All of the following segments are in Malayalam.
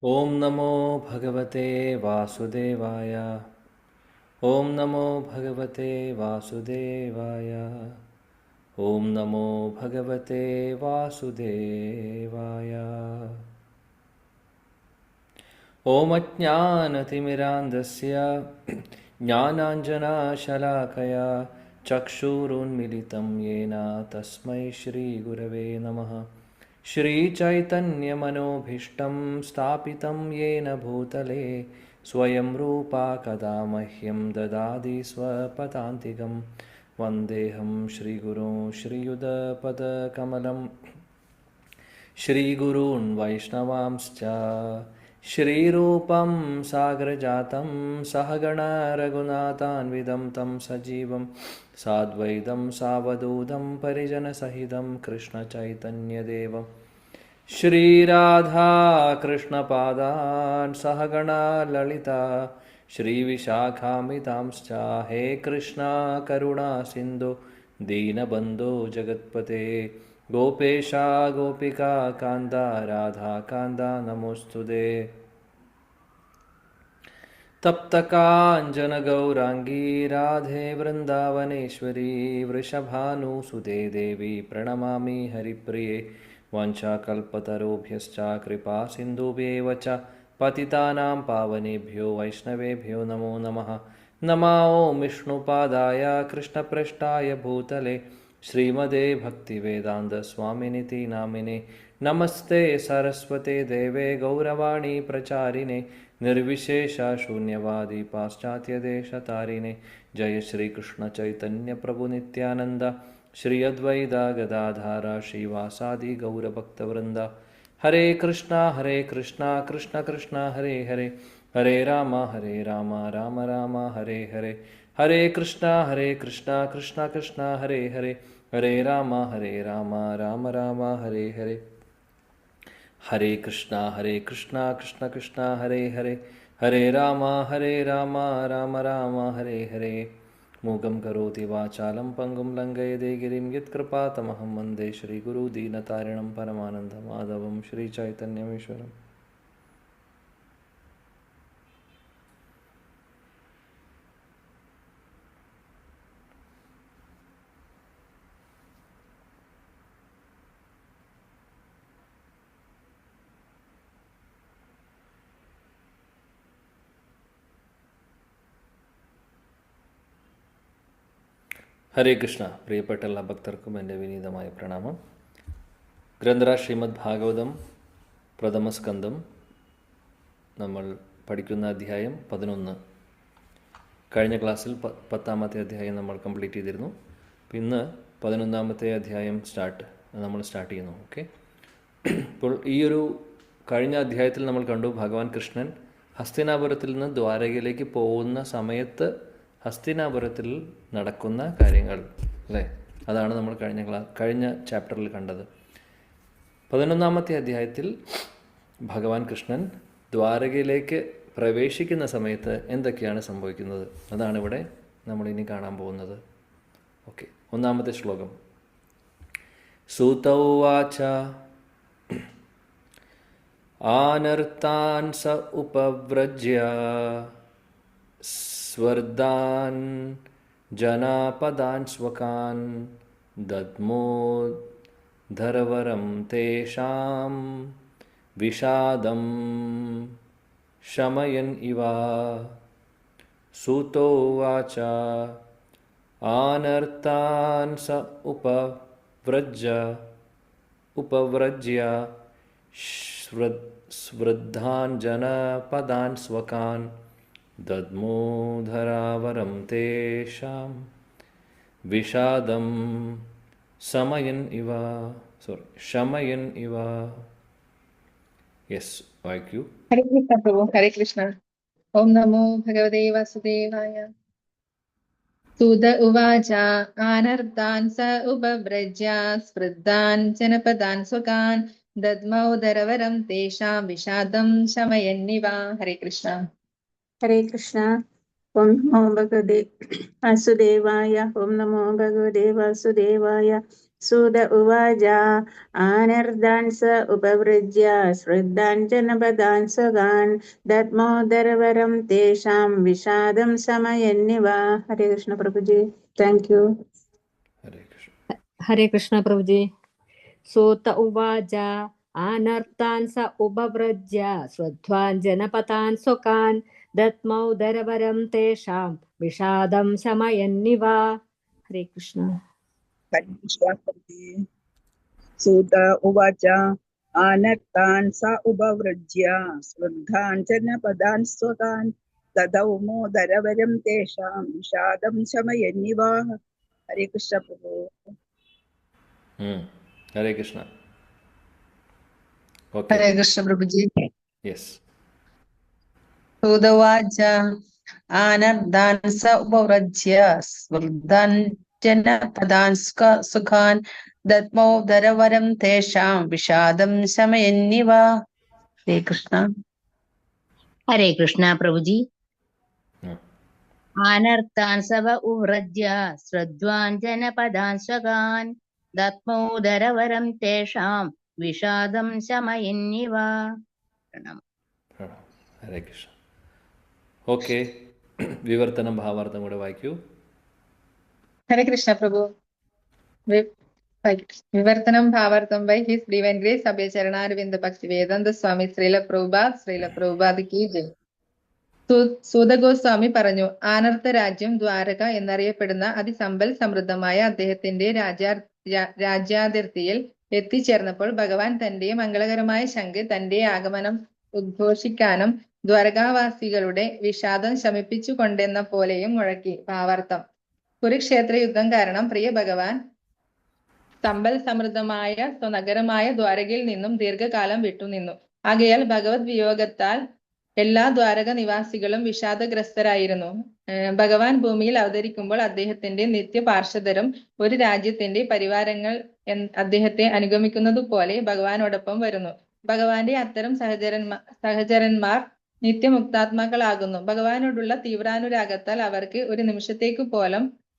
ॐ नमो भगवते वासुदेवाय। ॐ नमो भगवते वासुदेवाय। ॐ नमो भगवते वासुदेवाय। ॐ अज्ञानतिमिरान्धस्य ज्ञानाञ्जनशलाकया चक्षुरुन्मिलितं येन तस्मै श्रीगुरवे नमः। श्रीचैतन्यमनोभीष्टं स्थापितं येन भूतले स्वयं रूपा कदा मह्यं ददाति स्वपदान्तिकं। वन्देऽहं श्रीगुरून् श्रीयुतपदकमलं श्रीगुरून् वैष्णवांश्च श्रीरूपं सागरजातं सहगण रघुनाथान्वितं तं सजीवं साद्वैतं सावधूतं परिजनसहितं कृष्णचैतन्यदेवं श्रीराधा कृष्णपादान् सहगण ललिता श्रीविशाखामितांश्च हे कृष्णा करुणा सिन्धु दीनबन्धो जगत्पते गोपेशा गोपिका कान्ता राधा कान्ता नमोऽस्तुते। तप्तकाञ्चनगौराङ्गी राधे वृन्दावनेश्वरी वृषभानुसुते देवी प्रणमामि हरिप्रिये। वंशाकल्पतरुभ्यश्च कृपा सिन्धुभ्येव च पतितानां पावनेभ्यो वैष्णवेभ्यो नमो नमः। नमो विष्णुपादाय कृष्णपृष्ठाय भूतले श्रीमदे भक्तिवेदान्तस्वामिनिति नामिने। नमस्ते सरस्वते देवे गौरवाणी प्रचारिणे निर्विशेषशून्यवादी पाश्चात्यदेशतारिणे। जय श्रीकृष्ण चैतन्य प्रभु नित्यानंद श्री अद्वैत गदाधर श्रीवासादि गौरभक्तवृंद। हरे कृष्णा कृष्ण कृष्ण हरे हरे हरे राम राम राम हरे हरे। हरे कृष्णा कृष्ण कृष्ण हरे हरे हरे राम राम राम हरे हरे। हरे कृष्णा कृष्ण कृष्ण हरे हरे हरे राम राम राम हरे हरे। मूगं करोति वाचालं पङ्गुं लङ्घयते गिरिं यत्कृपातमहं वन्दे श्रीगुरुदीनतारिणं परमानन्दमाधवं श्रीचैतन्यमीश्वरम्। ഹരേ കൃഷ്ണ. പ്രിയപ്പെട്ട എല്ലാ ഭക്തർക്കും എൻ്റെ വിനീതമായ പ്രണാമം. ഗ്രന്ഥരാജ് ശ്രീമദ് ഭാഗവതം പ്രഥമസ്കന്ധം നമ്മൾ പഠിക്കുന്ന അധ്യായം 11. കഴിഞ്ഞ ക്ലാസ്സിൽ 10ാമത്തെ അധ്യായം നമ്മൾ കംപ്ലീറ്റ് ചെയ്തിരുന്നു. ഇന്ന് 11ാമത്തെ അധ്യായം നമ്മൾ സ്റ്റാർട്ട് ചെയ്യുന്നു. ഓക്കെ. ഇപ്പോൾ ഈ ഒരു കഴിഞ്ഞ അധ്യായത്തിൽ നമ്മൾ കണ്ടു ഭഗവാൻ കൃഷ്ണൻ ഹസ്തിനാപുരത്തിൽ നിന്ന് ദ്വാരകയിലേക്ക് പോകുന്ന സമയത്ത് ഹസ്തിനാപുരത്തിൽ നടക്കുന്ന കാര്യങ്ങൾ, അല്ലേ? അതാണ് നമ്മൾ കഴിഞ്ഞ ചാപ്റ്ററിൽ കണ്ടത്. 11ാമത്തെ അധ്യായത്തിൽ ഭഗവാൻ കൃഷ്ണൻ ദ്വാരകയിലേക്ക് പ്രവേശിക്കുന്ന സമയത്ത് എന്തൊക്കെയാണ് സംഭവിക്കുന്നത്, അതാണ് ഇവിടെ നമ്മളിനി കാണാൻ പോകുന്നത്. ഓക്കെ. 1ാമത്തെ ശ്ലോകം. സൂത ഉവാച ആനർത്താൻ സ ഉപവ്രജ്യ സ്വർദാൻ ജനാപദാൻ സ്വകാൻ ദദ്മോധരവരം തേഷാം വിഷാദം ശമയൻ ഇവ. സൂതോ ഉവാച ആനർത്താൻ സ ഉപവ്രജ്യ സ്വർദാൻ ജനപദാൻ സ്വകാൻ ദദ്മോധരാവരം തേഷാം വിഷാദം ശമയൻ ഇവ. യെസ്, വായിക്കൂ. ഹരേ കൃഷ്ണ പ്രഭു. ഹരേ കൃഷ്ണ. ഓം നമോ ഭഗവതേ വാസുദേവായ. സൂത ഉവാച ആനർദ്ധാൻ സ ഉപവ്രജ്യ സ്പൃദ്ധാൻ ജനപദാൻ സ്വകാൻ ദദ്മോദരവരം തേഷാം വിഷാദം ശമയന്നിവ. ഹരേ കൃഷ്ണ. ഹരേ കൃഷ്ണ. ഓം നമോ ഭഗവതേ വാസുദേവായ. ഓം നമോ ഭഗവതേ വാസുദേവായ. सूत उवाच आनर्दान् स उपवृज्य श्रद्धान् जनपदान् स्वगान् दद्मोदरवरं तेषां विषादं शमयन्निव. हरे कृष्ण प्रभुजी. Thank you. हरे कृष्ण. हरे कृष्ण प्रभुजी. सूत उवाच आनर्तान् स उपव्रज्य श्रद्धान् जनपदान् सुखान् दत्मौदरवरं तेषां विषादं शमयन्निव. हरे कृष्ण. सूत उवाच आनर्तान् स उपवृज्य श्रद्धान् च न पदान् स्वकान् ददौ मोदरवरं तेषां विषादं शमयन्निव. हरे कृष्ण प्रभु. हरे कृष्ण. ओके. हरे कृष्ण प्रभुजी. यस. सूत उवाच आनर्दान् स उपव्रज्य स्वर्धान् जनपदान् सुखान् दद्मोदरवरं तेषां विषादं शमयन्निव. हरे कृष्ण. हरे कृष्ण प्रभुजी. हम्म. आनर्तान् सव उव्रज्य श्रद्धान् जनपदान् स्वगान् दत्मोदरवरं तेषां विषादं शमयन्निव. हरे कृष्ण. ഓക്കെ. വിവർത്തനം ഭാവാർത്ഥം കൂടെ വായിക്കൂ. ഹരേ കൃഷ്ണ പ്രഭു. വിവർത്തനം ഭാവാർത്ഥം ബൈ ഹിസ് ഡിവൈൻ ഗ്രേസ് അഭയ ചരണാരവിന്ദ ഭക്തി വേദാന്ത സ്വാമി ശ്രീല പ്രഭുപാദ് കി ജയ്. സൂതഗോസ്വാമി പറഞ്ഞു, ആനർത്ത രാജ്യം ദ്വാരക എന്നറിയപ്പെടുന്ന അതിസമ്പൽ സമൃദ്ധമായ അദ്ദേഹത്തിന്റെ രാജ്യാതിർത്തിയിൽ എത്തിച്ചേർന്നപ്പോൾ ഭഗവാൻ തന്റെ മംഗളകരമായ ശംഖ് തന്റെ ആഗമനം ഉദ്ഘോഷിക്കാനും ദ്വാരകാവാസികളുടെ വിഷാദം ശമിപ്പിച്ചു കൊണ്ടെന്ന പോലെയും മുഴക്കി. ഭാവാർത്ഥം: കുരുക്ഷേത്ര യുദ്ധം കാരണം പ്രിയ ഭഗവാൻ സമ്പൽ സമൃദ്ധമായ സ്വനഗരമായ ദ്വാരകയിൽ നിന്നും ദീർഘകാലം വിട്ടുനിന്നു. ആകയാൽ ഭഗവത് വിയോഗത്താൽ എല്ലാ ദ്വാരക നിവാസികളും വിഷാദഗ്രസ്തരായിരുന്നു. ഭഗവാൻ ഭൂമിയിൽ അവതരിക്കുമ്പോൾ അദ്ദേഹത്തിന്റെ നിത്യ പാർഷദരും ഒരു രാജ്യത്തിന്റെ പരിവാരങ്ങൾ അദ്ദേഹത്തെ അനുഗമിക്കുന്നത് പോലെ ഭഗവാനോടൊപ്പം വരുന്നു. ഭഗവാന്റെ അത്തരം സഹചരന്മാർ നിത്യമുക്താത്മാക്കളാകുന്നു. ഭഗവാനോടുള്ള തീവ്രാനുരാഗത്താൽ അവർക്ക് ഒരു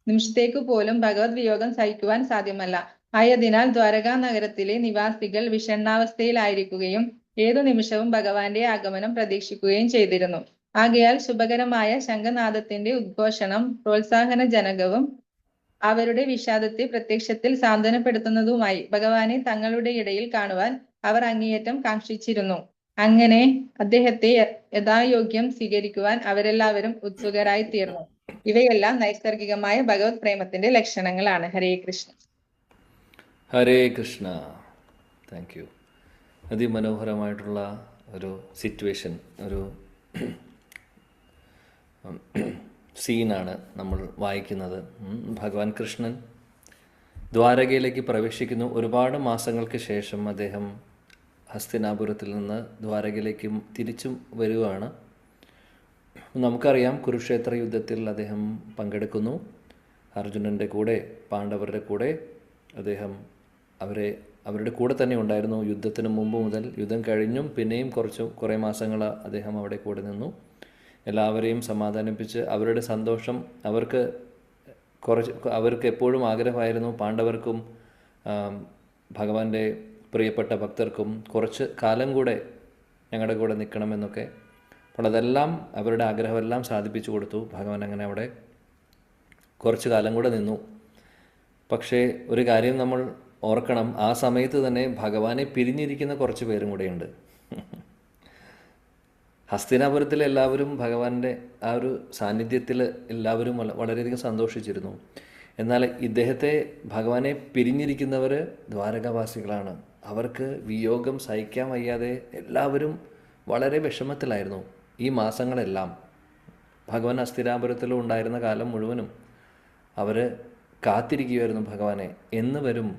നിമിഷത്തേക്കു പോലും ഭഗവത് വിയോഗം സഹിക്കുവാൻ സാധ്യമല്ല. ആയതിനാൽ ദ്വാരകാ നഗരത്തിലെ നിവാസികൾ വിഷണ്ണാവസ്ഥയിലായിരിക്കുകയും ഏതു നിമിഷവും ഭഗവാന്റെ ആഗമനം പ്രതീക്ഷിക്കുകയും ചെയ്തിരുന്നു. ആകയാൽ ശുഭകരമായ ശംഖനാദത്തിന്റെ ഉദ്ഘോഷണം പ്രോത്സാഹനജനകവും അവരുടെ വിഷാദത്തെ പ്രത്യക്ഷത്തിൽ സാന്ത്വനപ്പെടുത്തുന്നതുമായി. ഭഗവാനെ തങ്ങളുടെ ഇടയിൽ കാണുവാൻ അവർ അങ്ങേയറ്റം കാക്ഷിച്ചിരുന്നു. അങ്ങനെ അദ്ദേഹത്തെ യഥായോഗ്യം സ്വീകരിക്കുവാൻ അവരെല്ലാവരും ഉത്സുകരായി തീർന്നു. ഇവയെല്ലാം നൈസർഗികമായ ഭഗവത് പ്രേമത്തിന്റെ ലക്ഷണങ്ങളാണ്. ഹരേ കൃഷ്ണ. ഹരേ കൃഷ്ണ. Thank you. അതിമനോഹരമായിട്ടുള്ള ഒരു സിറ്റുവേഷൻ, ഒരു സീനാണ് നമ്മൾ വായിക്കുന്നത്. ഭഗവാൻ കൃഷ്ണൻ ദ്വാരകയിലേക്ക് പ്രവേശിക്കുന്നു. ഒരുപാട് മാസങ്ങൾക്ക് ശേഷം അദ്ദേഹം ഹസ്തിനാപുരത്തിൽ നിന്ന് ദ്വാരകയിലേക്ക് തിരിച്ചും വരികയാണ്. നമുക്കറിയാം, കുരുക്ഷേത്ര യുദ്ധത്തിൽ അദ്ദേഹം പങ്കെടുക്കുന്നു. അർജുനൻ്റെ കൂടെ, പാണ്ഡവരുടെ കൂടെ അദ്ദേഹം അവരുടെ കൂടെ തന്നെ ഉണ്ടായിരുന്നു. യുദ്ധത്തിന് മുമ്പ് മുതൽ, യുദ്ധം കഴിഞ്ഞും പിന്നെയും കുറേ മാസങ്ങൾ അദ്ദേഹം അവിടെ കൂടെ നിന്നു. എല്ലാവരെയും സമാധാനിപ്പിച്ച് അവരുടെ സന്തോഷം അവർക്ക് എപ്പോഴും ആഗ്രഹമായിരുന്നു, പാണ്ഡവർക്കും ഭഗവാന്റെ പ്രിയപ്പെട്ട ഭക്തർക്കും കുറച്ച് കാലം കൂടെ ഞങ്ങളുടെ കൂടെ നിൽക്കണമെന്നൊക്കെ. അപ്പോൾ അതെല്ലാം, അവരുടെ ആഗ്രഹമെല്ലാം സാധിപ്പിച്ചു കൊടുത്തു. ഭഗവാൻ അങ്ങനെ അവിടെ കുറച്ച് കാലം കൂടെ നിന്നു. പക്ഷേ ഒരു കാര്യം നമ്മൾ ഓർക്കണം, ആ സമയത്ത് തന്നെ ഭഗവാനെ പിരിഞ്ഞിരിക്കുന്ന കുറച്ച് പേരും കൂടെയുണ്ട്. ഹസ്തിനാപുരത്തിലെ എല്ലാവരും ഭഗവാന്റെ ആ ഒരു സാന്നിധ്യത്തിൽ എല്ലാവരും വളരെയധികം സന്തോഷിച്ചിരുന്നു. എന്നാൽ ഇദ്ദേഹത്തെ, ഭഗവാനെ പിരിഞ്ഞിരിക്കുന്നവർ ദ്വാരകാവാസികളാണ്. അവർക്ക് വിയോഗം സഹിക്കാൻ വയ്യാതെ എല്ലാവരും വളരെ വിഷമത്തിലായിരുന്നു. ഈ മാസങ്ങളെല്ലാം ഭഗവാൻ ഹസ്തിനാപുരത്തിൽ ഉണ്ടായിരുന്ന കാലം മുഴുവനും അവർ കാത്തിരിക്കുകയായിരുന്നു, ഭഗവാനെ എന്ന് വരും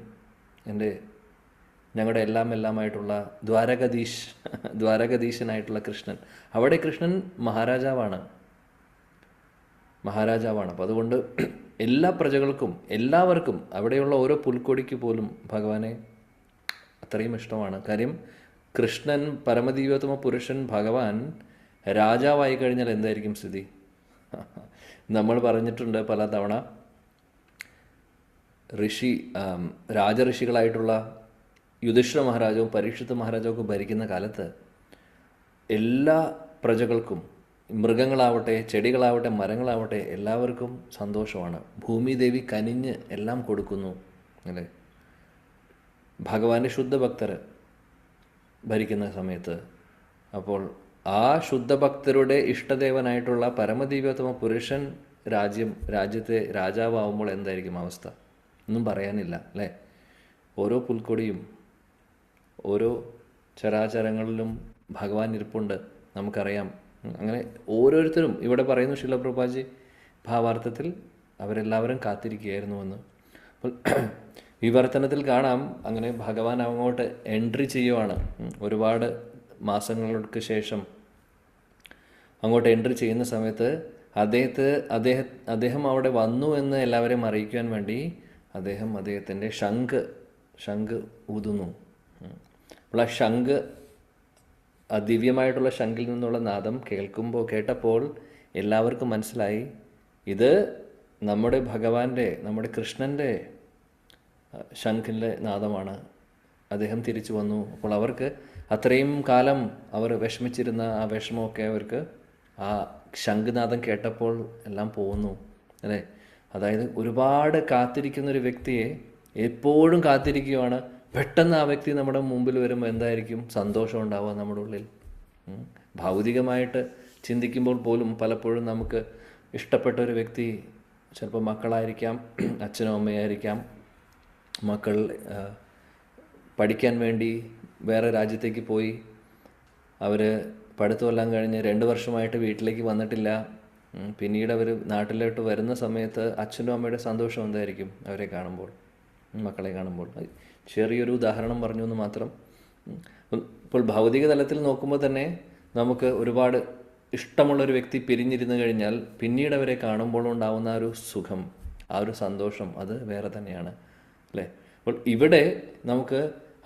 ഞങ്ങളുടെ എല്ലാമായിട്ടുള്ള ദ്വാരകധീശനായിട്ടുള്ള കൃഷ്ണൻ. അവിടെ കൃഷ്ണൻ മഹാരാജാവാണ്. അപ്പോൾ അതുകൊണ്ട് എല്ലാ പ്രജകൾക്കും, എല്ലാവർക്കും, അവിടെയുള്ള ഓരോ പുൽക്കൊടിക്ക് പോലും ഭഗവാനെ അത്രയും ഇഷ്ടമാണ്. കാര്യം കൃഷ്ണൻ, പരമദിവ്യോത്തമ പുരുഷൻ ഭഗവാൻ രാജാവായി കഴിഞ്ഞാൽ എന്തായിരിക്കും സ്ഥിതി? നമ്മൾ പറഞ്ഞിട്ടുണ്ട് പല തവണ, രാജഋഷികളായിട്ടുള്ള യുധിഷ്ഠിര മഹാരാജാവും പരീക്ഷിത് മഹാരാജാവും ഒക്കെ ഭരിക്കുന്ന കാലത്ത് എല്ലാ പ്രജകൾക്കും, മൃഗങ്ങളാവട്ടെ, ചെടികളാവട്ടെ, മരങ്ങളാവട്ടെ, എല്ലാവർക്കും സന്തോഷമാണ്. ഭൂമിദേവി കനിഞ്ഞ് എല്ലാം കൊടുക്കുന്നു അല്ലേ. ഭഗവാന്റെ ശുദ്ധഭക്തർ ഭരിക്കുന്ന സമയത്ത് അപ്പോൾ ആ ശുദ്ധഭക്തരുടെ ഇഷ്ടദേവനായിട്ടുള്ള പരമദിവ്യോത്തമ പുരുഷൻ രാജ്യത്തെ രാജാവാകുമ്പോൾ എന്തായിരിക്കും അവസ്ഥ? ഒന്നും പറയാനില്ല അല്ലേ. ഓരോ പുൽക്കൊടിയും ഓരോ ചരാചരങ്ങളിലും ഭഗവാൻ ഇരിപ്പുണ്ട്, നമുക്കറിയാം. അങ്ങനെ ഓരോരുത്തരും ഇവിടെ പറയുന്നു ശീല പ്രഭുപാദി ഭാവാർത്ഥത്തിൽ അവരെല്ലാവരും കാത്തിരിക്കുകയായിരുന്നുവെന്ന്. അപ്പോൾ വിവർത്തനത്തിൽ കാണാം അങ്ങനെ ഭഗവാൻ അങ്ങോട്ട് എൻട്രി ചെയ്യുവാണ്. ഒരുപാട് മാസങ്ങൾക്ക് ശേഷം അങ്ങോട്ട് എൻട്രി ചെയ്യുന്ന സമയത്ത് അദ്ദേഹം അവിടെ വന്നു എന്ന് എല്ലാവരെയും അറിയിക്കുവാൻ വേണ്ടി അദ്ദേഹത്തിൻ്റെ ശംഖ് ഊതുന്നു. അപ്പോൾ ആ ശംഖ്, ആ ദിവ്യമായിട്ടുള്ള ശംഖിൽ നിന്നുള്ള നാദം കേട്ടപ്പോൾ എല്ലാവർക്കും മനസ്സിലായി ഇത് നമ്മുടെ ഭഗവാന്റെ, നമ്മുടെ കൃഷ്ണൻ്റെ ശംഖിൻ്റെ നാദമാണ്. അദ്ദേഹം തിരിച്ചു വന്നു. അപ്പോൾ അവർക്ക് അത്രയും കാലം അവർ വിഷമിച്ചിരുന്ന ആ വിഷമമൊക്കെ അവർക്ക് ആ ശംഖുനാദം കേട്ടപ്പോൾ എല്ലാം പോകുന്നു അല്ലേ. അതായത് ഒരുപാട് കാത്തിരിക്കുന്നൊരു വ്യക്തിയെ എപ്പോഴും കാത്തിരിക്കുകയാണ്. പെട്ടെന്ന് ആ വ്യക്തി നമ്മുടെ മുമ്പിൽ വരുമ്പോൾ എന്തായിരിക്കും സന്തോഷം ഉണ്ടാവുക നമ്മുടെ ഉള്ളിൽ. ഭൗതികമായിട്ട് ചിന്തിക്കുമ്പോൾ പോലും പലപ്പോഴും നമുക്ക് ഇഷ്ടപ്പെട്ട ഒരു വ്യക്തി ചിലപ്പോൾ മക്കളായിരിക്കാം, അച്ഛനോ അമ്മയായിരിക്കാം. മക്കൾ പഠിക്കാൻ വേണ്ടി വേറെ രാജ്യത്തേക്ക് പോയി, അവർ പഠിത്തമെല്ലാം കഴിഞ്ഞ് 2 വർഷമായിട്ട് വീട്ടിലേക്ക് വന്നിട്ടില്ല. പിന്നീട് അവർ നാട്ടിലോട്ട് വരുന്ന സമയത്ത് അച്ഛനും അമ്മയുടെ സന്തോഷം എന്തായിരിക്കും അവരെ കാണുമ്പോൾ, മക്കളെ കാണുമ്പോൾ. ചെറിയൊരു ഉദാഹരണം പറഞ്ഞു എന്ന് മാത്രം. ഇപ്പോൾ ഭൗതിക തലത്തിൽ നോക്കുമ്പോൾ തന്നെ നമുക്ക് ഒരുപാട് ഇഷ്ടമുള്ളൊരു വ്യക്തി പിരിഞ്ഞിരുന്നു കഴിഞ്ഞാൽ പിന്നീട് അവരെ കാണുമ്പോൾ ഉണ്ടാകുന്ന ആ ഒരു സുഖം, ആ ഒരു സന്തോഷം, അത് വേറെ തന്നെയാണ് അല്ലേ. അപ്പോൾ ഇവിടെ നമുക്ക്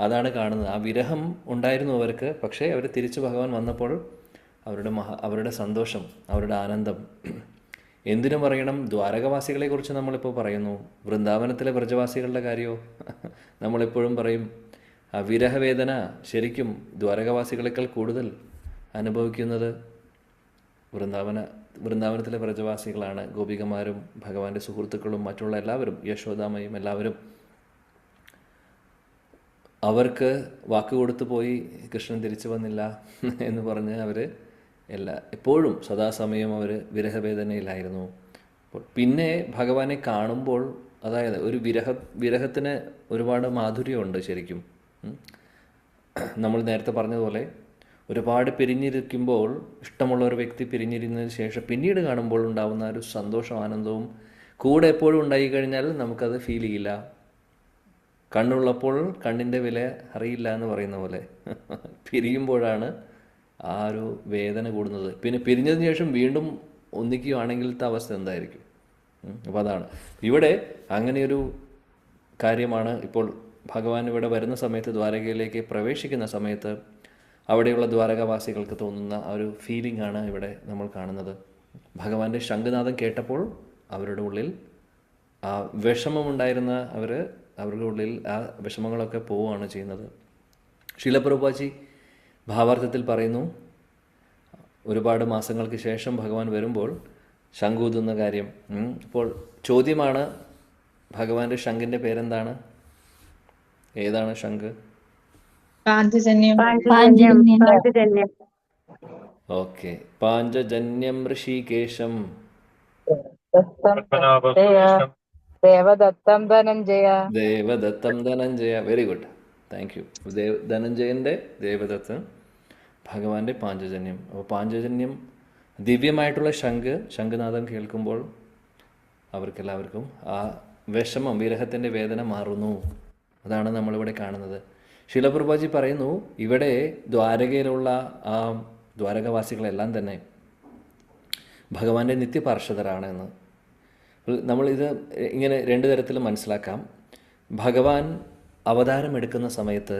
അതാണ് കാണുന്നത്. ആ വിരഹം ഉണ്ടായിരുന്നു അവർക്ക്. പക്ഷേ അവർ തിരിച്ചു ഭഗവാൻ വന്നപ്പോൾ അവരുടെ സന്തോഷം, അവരുടെ ആനന്ദം. എന്തിനു പറയണം, ദ്വാരകവാസികളെക്കുറിച്ച് നമ്മളിപ്പോൾ പറയുന്നു. വൃന്ദാവനത്തിലെ വ്രജവാസികളുടെ കാര്യമോ നമ്മളെപ്പോഴും പറയും. ആ വിരഹവേദന ശരിക്കും ദ്വാരകവാസികളെക്കാൾ കൂടുതൽ അനുഭവിക്കുന്നത് വൃന്ദാവനത്തിലെ വ്രജവാസികളാണ്. ഗോപികമാരും ഭഗവാന്റെ സുഹൃത്തുക്കളും മറ്റുള്ള എല്ലാവരും, യശോദാമയും എല്ലാവരും. അവർക്ക് വാക്കുകൊടുത്തു പോയി, കൃഷ്ണൻ തിരിച്ചു വന്നില്ല എന്ന് പറഞ്ഞ് അവർ എപ്പോഴും സദാസമയം അവർ വിരഹവേദനയിലായിരുന്നു. അപ്പോൾ പിന്നെ ഭഗവാനെ കാണുമ്പോൾ, അതായത് ഒരു വിരഹത്തിന് ഒരുപാട് മാധുര്യമുണ്ട് ശരിക്കും. നമ്മൾ നേരത്തെ പറഞ്ഞതുപോലെ ഒരുപാട് പിരിഞ്ഞിരിക്കുമ്പോൾ, ഇഷ്ടമുള്ള ഒരു വ്യക്തി പിരിഞ്ഞിരുന്നതിന് ശേഷം പിന്നീട് കാണുമ്പോൾ ഉണ്ടാകുന്ന ഒരു സന്തോഷം, ആനന്ദവും കൂടെ എപ്പോഴും ഉണ്ടായി കഴിഞ്ഞാൽ നമുക്കത് ഫീൽ ചെയ്യില്ല. കണ്ണുള്ളപ്പോൾ കണ്ണിൻ്റെ വില അറിയില്ല എന്ന് പറയുന്ന പോലെ പിരിയുമ്പോഴാണ് ആ ഒരു വേദന കൂടുന്നത്. പിന്നെ പിരിഞ്ഞതിന് ശേഷം വീണ്ടും ഒന്നിക്കുകയാണെങ്കിലത്തെ അവസ്ഥ എന്തായിരിക്കും? അപ്പോൾ അതാണ് ഇവിടെ അങ്ങനെയൊരു കാര്യമാണ്. ഇപ്പോൾ ഭഗവാൻ ഇവിടെ വരുന്ന സമയത്ത്, ദ്വാരകയിലേക്ക് പ്രവേശിക്കുന്ന സമയത്ത് അവിടെയുള്ള ദ്വാരകാവാസികൾക്ക് തോന്നുന്ന ആ ഒരു ഫീലിംഗ് ആണ് ഇവിടെ നമ്മൾ കാണുന്നത്. ഭഗവാന്റെ ശംഖുനാദം കേട്ടപ്പോൾ അവരുടെ ഉള്ളിൽ ആ വിഷമമുണ്ടായിരുന്ന അവരുടെ ഉള്ളിൽ ആ വിഷമങ്ങളൊക്കെ പോവുകയാണ് ചെയ്യുന്നത്. ശീല പ്രഭുപാദി ഭാവാർത്ഥത്തിൽ പറയുന്നു, ഒരുപാട് മാസങ്ങൾക്ക് ശേഷം ഭഗവാൻ വരുമ്പോൾ ശംഖൂതുന്ന കാര്യം. അപ്പോൾ ചോദ്യമാണ്, ഭഗവാന്റെ ശംഖിൻ്റെ പേരെന്താണ്? ഏതാണ് ശംഖ്? Panchajanyam. Okay, Panchajanyam Hrishikesham Devadattam Dhananjaya. Very good, thank you. ധനഞ്ജയൻ്റെ ദേവദത്തൻ, ഭഗവാന്റെ പാഞ്ചജന്യം. അപ്പോൾ പാഞ്ചജന്യം ദിവ്യമായിട്ടുള്ള ശംഖുനാദം കേൾക്കുമ്പോൾ അവർക്കെല്ലാവർക്കും ആ വിഷമം, വിരഹത്തിൻ്റെ വേദന മാറുന്നു. അതാണ് നമ്മളിവിടെ കാണുന്നത്. ശീല പ്രഭുപാദി പറയുന്നു, ഇവിടെ ദ്വാരകയിലുള്ള ആ ദ്വാരകവാസികളെല്ലാം തന്നെ ഭഗവാന്റെ നിത്യപാർഷദരാണ് എന്ന്. നമ്മളിത് ഇങ്ങനെ 2 തരത്തിൽ മനസ്സിലാക്കാം. ഭഗവാൻ അവതാരം എടുക്കുന്ന സമയത്ത്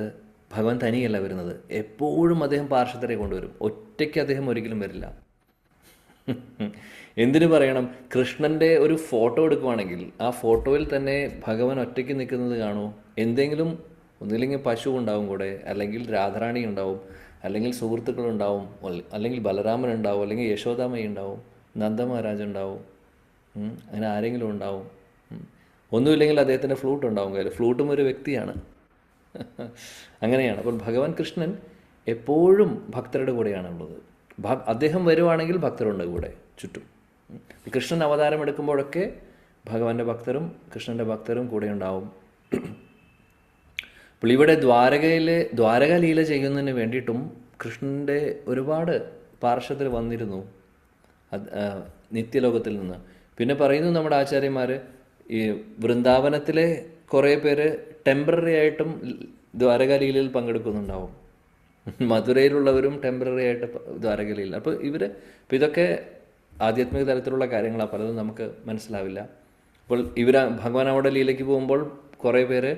ഭഗവാൻ തനിയല്ല വരുന്നത്, എപ്പോഴും അദ്ദേഹം പാർഷദരെ കൊണ്ടുവരും. ഒറ്റയ്ക്ക് അദ്ദേഹം ഒരിക്കലും വരില്ല. എന്തിനു പറയണം? കൃഷ്ണൻ്റെ ഒരു ഫോട്ടോ എടുക്കുവാണെങ്കിൽ ആ ഫോട്ടോയിൽ തന്നെ ഭഗവാൻ ഒറ്റയ്ക്ക് നിൽക്കുന്നത് കാണൂ. എന്തെങ്കിലും ഒന്നില്ലെങ്കിൽ പശു ഉണ്ടാവും കൂടെ, അല്ലെങ്കിൽ രാധാറാണി ഉണ്ടാവും, അല്ലെങ്കിൽ സുഹൃത്തുക്കളുണ്ടാവും, അല്ലെങ്കിൽ ബലരാമൻ ഉണ്ടാവും, അല്ലെങ്കിൽ യശോദാമയി ഉണ്ടാവും, നന്ദമഹാരാജ് ഉണ്ടാവും, അങ്ങനെ ആരെങ്കിലും ഉണ്ടാവും. ഒന്നുമില്ലെങ്കിൽ അദ്ദേഹത്തിൻ്റെ ഫ്ലൂട്ട് ഉണ്ടാവും കയ്യിൽ. ഫ്ലൂട്ടും ഒരു വ്യക്തിയാണ്. അങ്ങനെയാണ്. അപ്പോൾ ഭഗവാൻ കൃഷ്ണൻ എപ്പോഴും ഭക്തരുടെ കൂടെയാണുള്ളത്. അദ്ദേഹം വരുവാണെങ്കിൽ ഭക്തരുണ്ട് കൂടെ ചുറ്റും. കൃഷ്ണൻ അവതാരം എടുക്കുമ്പോഴൊക്കെ ഭഗവാന്റെ ഭക്തരും കൃഷ്ണൻ്റെ ഭക്തരും കൂടെ ഉണ്ടാവും. അപ്പോൾ ഇവിടെ ദ്വാരക ലീല ചെയ്യുന്നതിന് വേണ്ടിയിട്ടും കൃഷ്ണൻ്റെ ഒരുപാട് പാർശ്വത്തിൽ വന്നിരുന്നു നിത്യലോകത്തിൽ നിന്ന്. പിന്നെ പറയുന്നു നമ്മുടെ ആചാര്യന്മാർ, ഈ വൃന്ദാവനത്തിലെ കുറേ പേര് ടെമ്പററി ആയിട്ടും ദ്വാരക ലീലയിൽ പങ്കെടുക്കുന്നുണ്ടാവും. മധുരയിലുള്ളവരും ടെമ്പററി ആയിട്ട് ദ്വാരക ലീല. അപ്പോൾ ഇതൊക്കെ ആധ്യാത്മിക തലത്തിലുള്ള കാര്യങ്ങളാണ്. പലതും നമുക്ക് മനസ്സിലാവില്ല. അപ്പോൾ ഭഗവാൻ അവിടെ ലീലയ്ക്ക് പോകുമ്പോൾ കുറേ പേര്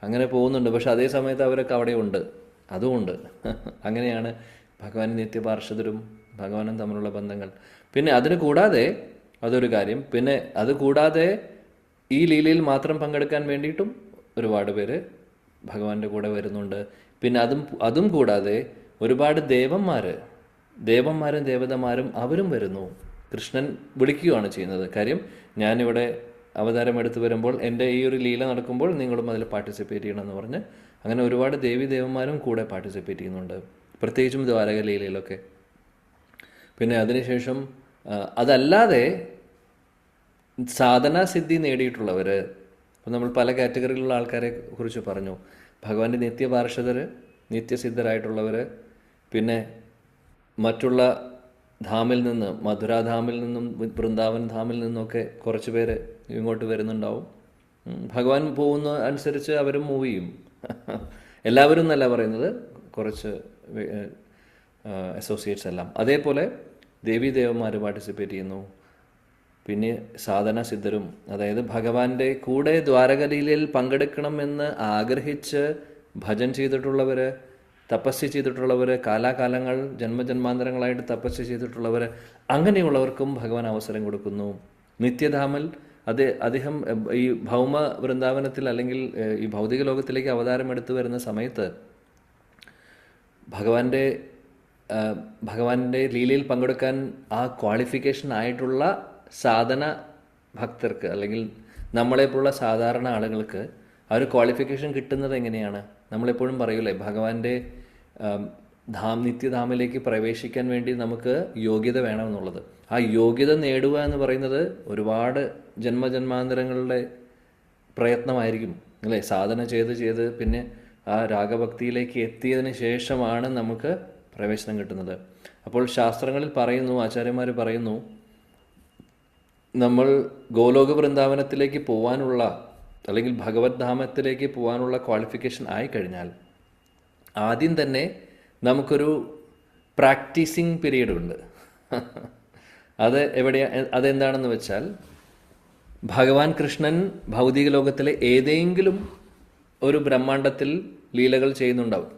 അങ്ങനെ പോകുന്നുണ്ട്. പക്ഷെ അതേ സമയത്ത് അവരൊക്കെ അവിടെ ഉണ്ട്, അതുമുണ്ട്. അങ്ങനെയാണ് ഭഗവാൻ നിത്യപാർഷദരും ഭഗവാനും തമ്മിലുള്ള ബന്ധങ്ങൾ. പിന്നെ അതിന് കൂടാതെ അതൊരു കാര്യം. പിന്നെ അത് കൂടാതെ ഈ ലീലയിൽ മാത്രം പങ്കെടുക്കാൻ വേണ്ടിയിട്ടും ഒരുപാട് പേര് ഭഗവാന്റെ കൂടെ വരുന്നുണ്ട്. പിന്നെ അതും കൂടാതെ ഒരുപാട് ദേവന്മാരും ദേവതമാരും അവരും വരുന്നു. കൃഷ്ണൻ വിളിക്കുകയാണ് ചെയ്യുന്നത്. കാര്യം, ഞാനിവിടെ അവതാരം എടുത്തു വരുമ്പോൾ എൻ്റെ ഈ ഒരു ലീല നടക്കുമ്പോൾ നിങ്ങളും അതിൽ പാർട്ടിസിപ്പേറ്റ് ചെയ്യണമെന്ന് പറഞ്ഞ് അങ്ങനെ ഒരുപാട് ദേവന്മാരും കൂടെ പാർട്ടിസിപ്പേറ്റ് ചെയ്യുന്നുണ്ട്, പ്രത്യേകിച്ചും ദ്വാരക ലീലയിലൊക്കെ. പിന്നെ അതിനുശേഷം അതല്ലാതെ സാധനാസിദ്ധി നേടിയിട്ടുള്ളവർ, അപ്പോൾ നമ്മൾ പല കാറ്റഗറിയിലുള്ള ആൾക്കാരെ കുറിച്ച് പറഞ്ഞു. ഭഗവാന്റെ നിത്യപാർഷദർ, നിത്യസിദ്ധരായിട്ടുള്ളവർ, പിന്നെ മറ്റുള്ള ധാമിൽ നിന്ന്, മധുരാധാമിൽ നിന്നും വൃന്ദാവൻ ധാമിൽ നിന്നൊക്കെ കുറച്ച് പേര് ഇങ്ങോട്ട് വരുന്നുണ്ടാവും. ഭഗവാൻ പോകുന്ന അനുസരിച്ച് അവരും മൂവ് ചെയ്യും. എല്ലാവരും എന്നല്ല പറയുന്നത്, കുറച്ച് അസോസിയേറ്റ്സ് എല്ലാം. അതേപോലെ ദേവീദേവന്മാർ പാർട്ടിസിപ്പേറ്റ് ചെയ്യുന്നു. പിന്നെ സാധന സിദ്ധരും, അതായത് ഭഗവാന്റെ കൂടെ ദ്വാരകലീലയിൽ പങ്കെടുക്കണമെന്ന് ആഗ്രഹിച്ച് ഭജൻ ചെയ്തിട്ടുള്ളവർ, തപസ് ചെയ്തിട്ടുള്ളവർ, കാലാകാലങ്ങൾ ജന്മജന്മാന്തരങ്ങളായിട്ട് തപസ് ചെയ്തിട്ടുള്ളവർ, അങ്ങനെയുള്ളവർക്കും ഭഗവാൻ അവസരം കൊടുക്കുന്നു. നിത്യധാമൽ അദ്ദേഹം ഈ ഭൗമ വൃന്ദാവനത്തിൽ അല്ലെങ്കിൽ ഈ ഭൗതിക ലോകത്തിലേക്ക് അവതാരം എടുത്തു വരുന്ന സമയത്ത് ഭഗവാന്റെ ലീലയിൽ പങ്കെടുക്കാൻ ആ ക്വാളിഫിക്കേഷൻ ആയിട്ടുള്ള സാധന ഭക്തർക്ക് അല്ലെങ്കിൽ നമ്മളെപ്പോലുള്ള സാധാരണ ആളുകൾക്ക് ആ ഒരു ക്വാളിഫിക്കേഷൻ കിട്ടുന്നത് എങ്ങനെയാണ്? നമ്മളെപ്പോഴും പറയൂലേ, ഭഗവാന്റെ നിത്യധാമിലേക്ക് പ്രവേശിക്കാൻ വേണ്ടി നമുക്ക് യോഗ്യത വേണമെന്നുള്ളത്. ആ യോഗ്യത നേടുക എന്ന് പറയുന്നത് ഒരുപാട് ജന്മജന്മാന്തരങ്ങളുടെ പ്രയത്നമായിരിക്കും അല്ലേ? സാധന ചെയ്ത് പിന്നെ ആ രാഗഭക്തിയിലേക്ക് എത്തിയതിന് ശേഷമാണ് നമുക്ക് പ്രവേശനം കിട്ടുന്നത്. അപ്പോൾ ശാസ്ത്രങ്ങളിൽ പറയുന്നു, ആചാര്യന്മാർ പറയുന്നു, നമ്മൾ ഗോലോക വൃന്ദാവനത്തിലേക്ക് പോകാനുള്ള അല്ലെങ്കിൽ ഭഗവത് ധാമത്തിലേക്ക് പോകാനുള്ള ക്വാളിഫിക്കേഷൻ ആയിക്കഴിഞ്ഞാൽ ആദ്യം തന്നെ നമുക്കൊരു പ്രാക്ടീസിങ് പീരീഡ് ഉണ്ട്. അതെന്താണെന്ന് വെച്ചാൽ, ഭഗവാൻ കൃഷ്ണൻ ഭൗതിക ലോകത്തിലെ ഏതെങ്കിലും ഒരു ബ്രഹ്മാണ്ടത്തിൽ ലീലകൾ ചെയ്യുന്നുണ്ടാവും.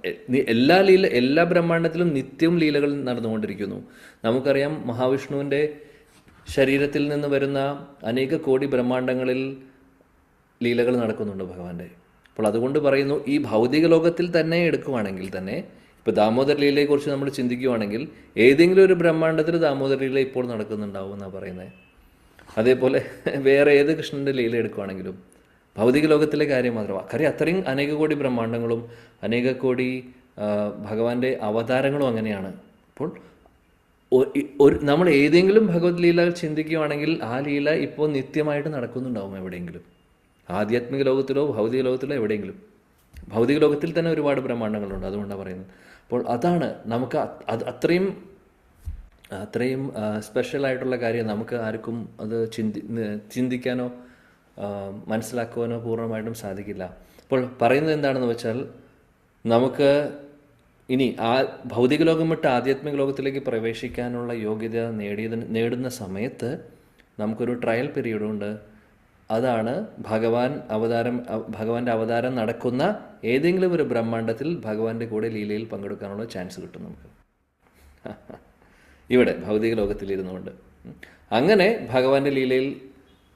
എല്ലാ ബ്രഹ്മാണ്ടത്തിലും നിത്യം ലീലകൾ നടന്നുകൊണ്ടിരിക്കുന്നു. നമുക്കറിയാം, മഹാവിഷ്ണുവിൻ്റെ ശരീരത്തിൽ നിന്ന് വരുന്ന അനേക കോടി ബ്രഹ്മാണ്ടങ്ങളിൽ ലീലകൾ നടക്കുന്നുണ്ട് ഭഗവാന്റെ. അപ്പോൾ അതുകൊണ്ട് പറയുന്നു, ഈ ഭൗതിക ലോകത്തിൽ തന്നെ എടുക്കുവാണെങ്കിൽ തന്നെ, ഇപ്പോൾ ദാമോദര ലീലയെക്കുറിച്ച് നമ്മൾ ചിന്തിക്കുകയാണെങ്കിൽ ഏതെങ്കിലും ഒരു ബ്രഹ്മാണ്ടത്തിൽ ദാമോദര ലീല ഇപ്പോൾ നടക്കുന്നുണ്ടാവും എന്നാണ് പറയുന്നത്. അതേപോലെ വേറെ ഏത് കൃഷ്ണൻ്റെ ലീല എടുക്കുകയാണെങ്കിലും ഭൗതിക ലോകത്തിലെ കാര്യം മാത്രമാണ്. കാര്യം അത്രയും അനേക കോടി ബ്രഹ്മാണ്ടങ്ങളും അനേക കോടി ഭഗവാന്റെ അവതാരങ്ങളും അങ്ങനെയാണ്. അപ്പോൾ നമ്മൾ ഏതെങ്കിലും ഭഗവത് ലീല ചിന്തിക്കുകയാണെങ്കിൽ ആ ലീല ഇപ്പോൾ നിത്യമായിട്ട് നടക്കുന്നുണ്ടാവും എവിടെയെങ്കിലും, ആധ്യാത്മിക ലോകത്തിലോ ഭൗതിക ലോകത്തിലോ എവിടെയെങ്കിലും. ഭൗതിക ലോകത്തിൽ തന്നെ ഒരുപാട് ബ്രഹ്മാണ്ടങ്ങളുണ്ട്, അതുകൊണ്ടാണ് പറയുന്നത്. അപ്പോൾ അതാണ് നമുക്ക് അത്രയും സ്പെഷ്യലായിട്ടുള്ള കാര്യം. നമുക്ക് ആർക്കും അത് ചിന്തിക്കാനോ മനസ്സിലാക്കുവാനോ പൂർണ്ണമായിട്ടും സാധിക്കില്ല. അപ്പോൾ പറയുന്നത് എന്താണെന്ന് വെച്ചാൽ, നമുക്ക് ഇനി ആ ഭൗതിക ലോകം വിട്ട് ആധ്യാത്മിക ലോകത്തിലേക്ക് പ്രവേശിക്കാനുള്ള യോഗ്യത നേടുന്ന സമയത്ത് നമുക്കൊരു ട്രയൽ പീരീഡുണ്ട്. അതാണ് ഭഗവാന്റെ അവതാരം നടക്കുന്ന ഏതെങ്കിലും ഒരു ബ്രഹ്മാണ്ടത്തിൽ ഭഗവാന്റെ കൂടെ ലീലയിൽ പങ്കെടുക്കാനുള്ള ചാൻസ് കിട്ടും നമുക്ക് ഇവിടെ ഭൗതിക ലോകത്തിലിരുന്നുകൊണ്ട്. അങ്ങനെ ഭഗവാന്റെ ലീലയിൽ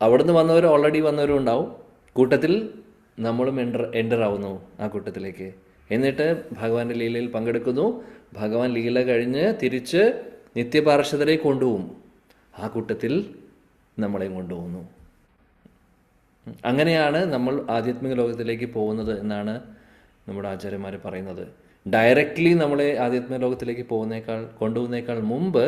അവിടുന്ന് വന്നവർ ഓൾറെഡി വന്നവരും ഉണ്ടാവും, കൂട്ടത്തിൽ നമ്മളും എൻ്റർ ആവുന്നു ആ കൂട്ടത്തിലേക്ക്. എന്നിട്ട് ഭഗവാന്റെ ലീലയിൽ പങ്കെടുക്കുന്നു. ഭഗവാൻ ലീല കഴിഞ്ഞ് തിരിച്ച് നിത്യപാർഷദരെ കൊണ്ടുപോകും, ആ കൂട്ടത്തിൽ നമ്മളെയും കൊണ്ടുപോകുന്നു. അങ്ങനെയാണ് നമ്മൾ ആധ്യാത്മിക ലോകത്തിലേക്ക് പോകുന്നത് എന്നാണ് നമ്മുടെ ആചാര്യന്മാർ പറയുന്നത്. ഡയറക്റ്റ്ലി നമ്മളെ ആധ്യാത്മിക ലോകത്തിലേക്ക് കൊണ്ടുപോകുന്നേക്കാൾ മുമ്പ്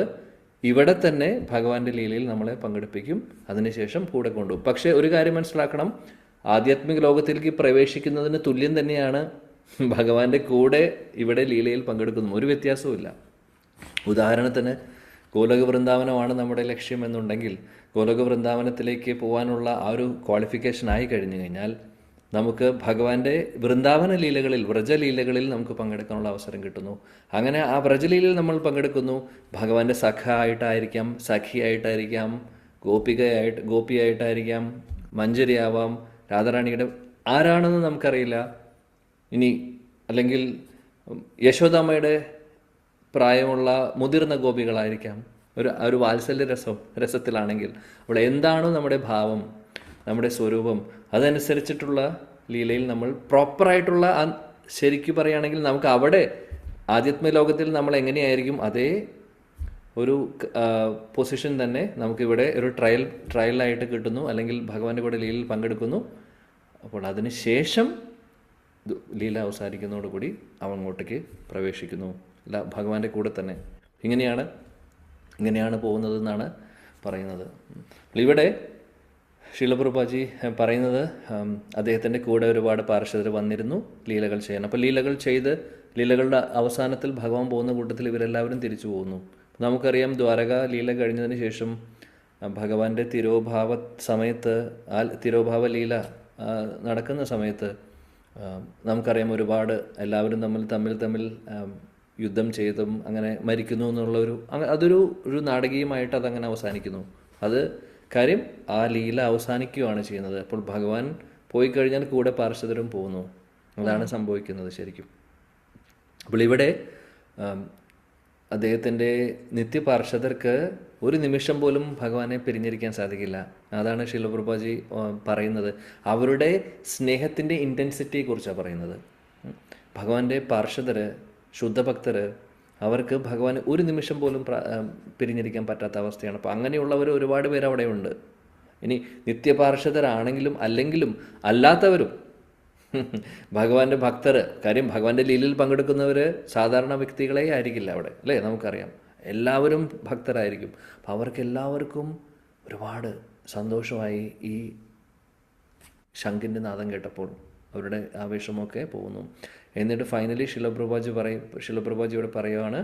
ഇവിടെ തന്നെ ഭഗവാന്റെ ലീലയിൽ നമ്മളെ പങ്കെടുപ്പിക്കും, അതിനുശേഷം കൂടെ കൊണ്ടുപോകും. പക്ഷേ ഒരു കാര്യം മനസ്സിലാക്കണം, ആധ്യാത്മിക ലോകത്തിലേക്ക് പ്രവേശിക്കുന്നതിന് തുല്യം തന്നെയാണ് ഭഗവാന്റെ കൂടെ ഇവിടെ ലീലയിൽ പങ്കെടുക്കുന്നു, ഒരു വ്യത്യാസവുമില്ല. ഉദാഹരണത്തിന് ഗോലോക വൃന്ദാവനമാണ് നമ്മുടെ ലക്ഷ്യം എന്നുണ്ടെങ്കിൽ ഗോലോക വൃന്ദാവനത്തിലേക്ക് പോകാനുള്ള ആ ഒരു ക്വാളിഫിക്കേഷൻ ആയി കഴിഞ്ഞു കഴിഞ്ഞാൽ നമുക്ക് ഭഗവാന്റെ വൃന്ദാവന ലീലകളിൽ, വ്രജലീലകളിൽ നമുക്ക് പങ്കെടുക്കാനുള്ള അവസരം കിട്ടുന്നു. അങ്ങനെ ആ വ്രജലീലയിൽ നമ്മൾ ഭഗവാന്റെ സഖ ആയിട്ടായിരിക്കാം, സഖിയായിട്ടായിരിക്കാം, ഗോപിയായിട്ടായിരിക്കാം, മഞ്ജരിയാവാം, രാധാറാണിയുടെ ആരാണെന്ന് നമുക്കറിയില്ല. ഇനി അല്ലെങ്കിൽ യശോദാമ്മയുടെ പ്രായമുള്ള മുതിർന്ന ഗോപികളായിരിക്കാം. ഒരു വാത്സല്യ രസത്തിലാണെങ്കിൽ അവിടെ എന്താണോ നമ്മുടെ ഭാവം, നമ്മുടെ സ്വരൂപം, അതനുസരിച്ചിട്ടുള്ള ലീലയിൽ നമ്മൾ പ്രോപ്പറായിട്ടുള്ള, ശരിക്കും പറയുകയാണെങ്കിൽ നമുക്ക് അവിടെ ആധ്യാത്മിക ലോകത്തിൽ നമ്മൾ എങ്ങനെയായിരിക്കും അതേ ഒരു പൊസിഷൻ തന്നെ നമുക്കിവിടെ ഒരു ട്രയലായിട്ട് കിട്ടുന്നു, അല്ലെങ്കിൽ ഭഗവാന്റെ കൂടെ ലീലയിൽ പങ്കെടുക്കുന്നു. അപ്പോൾ അതിന് ശേഷം ലീല അവസാനിക്കുന്നതോടുകൂടി അവൻ അങ്ങോട്ടേക്ക് പ്രവേശിക്കുന്നു ഭഗവാന്റെ കൂടെ തന്നെ. ഇങ്ങനെയാണ് പോകുന്നതെന്നാണ് പറയുന്നത്. ഇവിടെ ശീലപ്രഭുപാദി പറയുന്നത് അദ്ദേഹത്തിൻ്റെ കൂടെ ഒരുപാട് പാർഷദർ വന്നിരുന്നു ലീലകൾ ചെയ്യാൻ. അപ്പോൾ ലീലകളുടെ അവസാനത്തിൽ ഭഗവാൻ പോകുന്ന കൂട്ടത്തിൽ ഇവരെല്ലാവരും തിരിച്ചു പോകുന്നു. നമുക്കറിയാം, ദ്വാരക ലീല കഴിഞ്ഞതിന് ശേഷം ഭഗവാന്റെ തിരോഭാവ ലീല നടക്കുന്ന സമയത്ത് നമുക്കറിയാം ഒരുപാട് എല്ലാവരും തമ്മിൽ യുദ്ധം ചെയ്തും അങ്ങനെ മരിക്കുന്നു അതൊരു നാടകീയമായിട്ട് അതങ്ങനെ അവസാനിക്കുന്നു. അത് കാര്യം ആ ലീല അവസാനിക്കുകയാണ് ചെയ്യുന്നത്. അപ്പോൾ ഭഗവാൻ പോയി കഴിഞ്ഞാൽ കൂടെ പാർഷദരും പോകുന്നു, അതാണ് സംഭവിക്കുന്നത് ശരിക്കും. അപ്പോൾ ഇവിടെ അദ്ദേഹത്തിൻ്റെ നിത്യപാർഷദർക്ക് ഒരു നിമിഷം പോലും ഭഗവാനെ പിരിഞ്ഞിരിക്കാൻ സാധിക്കില്ല. അതാണ് ശീലപ്രഭുപാദി പറയുന്നത്. അവരുടെ സ്നേഹത്തിൻ്റെ ഇൻറ്റൻസിറ്റിയെക്കുറിച്ചാണ് പറയുന്നത്. ഭഗവാന്റെ പാർഷദർ, ശുദ്ധഭക്തർ, അവർക്ക് ഭഗവാൻ ഒരു നിമിഷം പോലും പിരിഞ്ഞിരിക്കാൻ പറ്റാത്ത അവസ്ഥയാണ്. അപ്പോൾ അങ്ങനെയുള്ളവർ ഒരുപാട് പേര് അവിടെ ഉണ്ട്. ഇനി നിത്യപാർഷദരാണെങ്കിലും അല്ലാത്തവരും ഭഗവാന്റെ ഭക്തർ, കാര്യം ഭഗവാന്റെ ലീലയിൽ പങ്കെടുക്കുന്നവർ സാധാരണ വ്യക്തികളെ ആയിരിക്കില്ല അവിടെ, അല്ലേ? നമുക്കറിയാം എല്ലാവരും ഭക്തരായിരിക്കും. അപ്പം അവർക്കെല്ലാവർക്കും ഒരുപാട് സന്തോഷമായി ഈ ശംഖിൻ്റെ നാദം കേട്ടപ്പോൾ അവരുടെ ആവേശമൊക്കെ പോകുന്നു. എന്നിട്ട് ഫൈനലി ശിലപ്രഭുപാദിയോട് പറയുകയാണ്,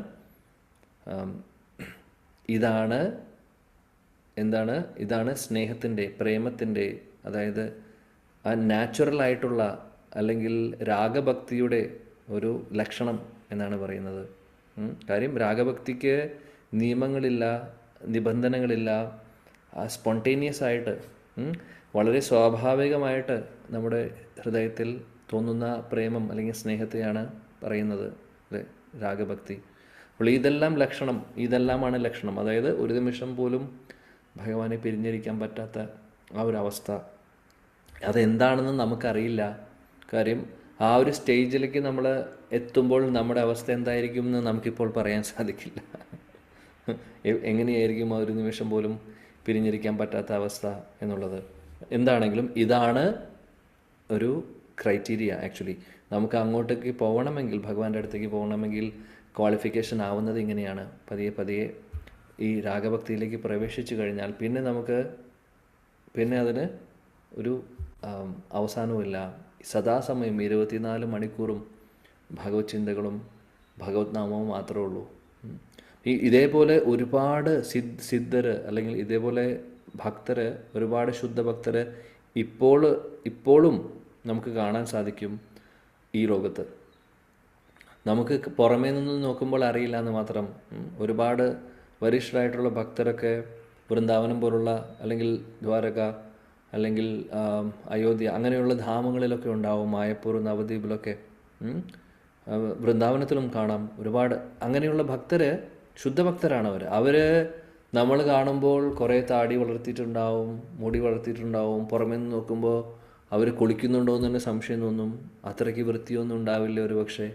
ഇതാണ് സ്നേഹത്തിൻ്റെ, പ്രേമത്തിൻ്റെ, അതായത് ആ നാച്ചുറലായിട്ടുള്ള അല്ലെങ്കിൽ രാഗഭക്തിയുടെ ഒരു ലക്ഷണം എന്നാണ് പറയുന്നത്. കാര്യം രാഗഭക്തിക്ക് നിയമങ്ങളില്ല, നിബന്ധനകളില്ല. ആ സ്പോണ്ടേനിയസ് ആയിട്ട് വളരെ സ്വാഭാവികമായിട്ട് നമ്മുടെ ഹൃദയത്തിൽ തോന്നുന്ന പ്രേമം അല്ലെങ്കിൽ സ്നേഹത്തെയാണ് പറയുന്നത്, അല്ലേ? രാഗഭക്തി. അപ്പോൾ ഇതെല്ലാമാണ് ലക്ഷണം. അതായത് ഒരു നിമിഷം പോലും ഭഗവാനെ പിരിഞ്ഞിരിക്കാൻ പറ്റാത്ത ആ ഒരു അവസ്ഥ. അതെന്താണെന്ന് നമുക്കറിയില്ല. കാര്യം ആ ഒരു സ്റ്റേജിലേക്ക് നമ്മൾ എത്തുമ്പോൾ നമ്മുടെ അവസ്ഥ എന്തായിരിക്കും എന്ന് നമുക്കിപ്പോൾ പറയാൻ സാധിക്കില്ല. എങ്ങനെയായിരിക്കും ആ ഒരു നിമിഷം പോലും പിരിഞ്ഞിരിക്കാൻ പറ്റാത്ത അവസ്ഥ എന്നുള്ളത്. എന്താണെങ്കിലും ഇതാണ് ഒരു ക്രൈറ്റീരിയ. ആക്ച്വലി നമുക്ക് അങ്ങോട്ടേക്ക് പോകണമെങ്കിൽ, ഭഗവാന്റെ അടുത്തേക്ക് പോകണമെങ്കിൽ ക്വാളിഫിക്കേഷൻ ആവുന്നത് ഇങ്ങനെയാണ്. പതിയെ ഈ രാഗഭക്തിയിലേക്ക് പ്രവേശിച്ചു കഴിഞ്ഞാൽ പിന്നെ അതിന് ഒരു അവസാനവുമില്ല. സദാസമയം 24 മണിക്കൂറും ഭഗവത് ചിന്തകളും ഭഗവത് നാമവും മാത്രമേ ഉള്ളൂ. ഇതേപോലെ ഒരുപാട് സിദ്ധർ അല്ലെങ്കിൽ ഇതേപോലെ ഭക്തർ, ഒരുപാട് ശുദ്ധഭക്തർ ഇപ്പോഴും നമുക്ക് കാണാൻ സാധിക്കും ഈ ലോകത്ത്. നമുക്ക് പുറമേ നിന്ന് നോക്കുമ്പോൾ അറിയില്ല എന്ന് മാത്രം. ഒരുപാട് വരിഷ്ഠരായിട്ടുള്ള ഭക്തരൊക്കെ വൃന്ദാവനം പോലുള്ള അല്ലെങ്കിൽ ദ്വാരക അല്ലെങ്കിൽ അയോധ്യ അങ്ങനെയുള്ള ധാമങ്ങളിലൊക്കെ ഉണ്ടാവും. മായപ്പൂർ, നവദ്വീപിലൊക്കെ, വൃന്ദാവനത്തിലും കാണാം ഒരുപാട് അങ്ങനെയുള്ള ഭക്തർ. ശുദ്ധഭക്തരാണ് അവർ നമ്മൾ കാണുമ്പോൾ കുറേ താടി വളർത്തിയിട്ടുണ്ടാവും, മുടി വളർത്തിയിട്ടുണ്ടാവും, പുറമേ നിന്ന് നോക്കുമ്പോൾ അവർ കുളിക്കുന്നുണ്ടോ എന്ന് തന്നെ സംശയം തോന്നും. അത്രയ്ക്ക് വൃത്തിയൊന്നും ഉണ്ടാവില്ല ഒരു പക്ഷേ.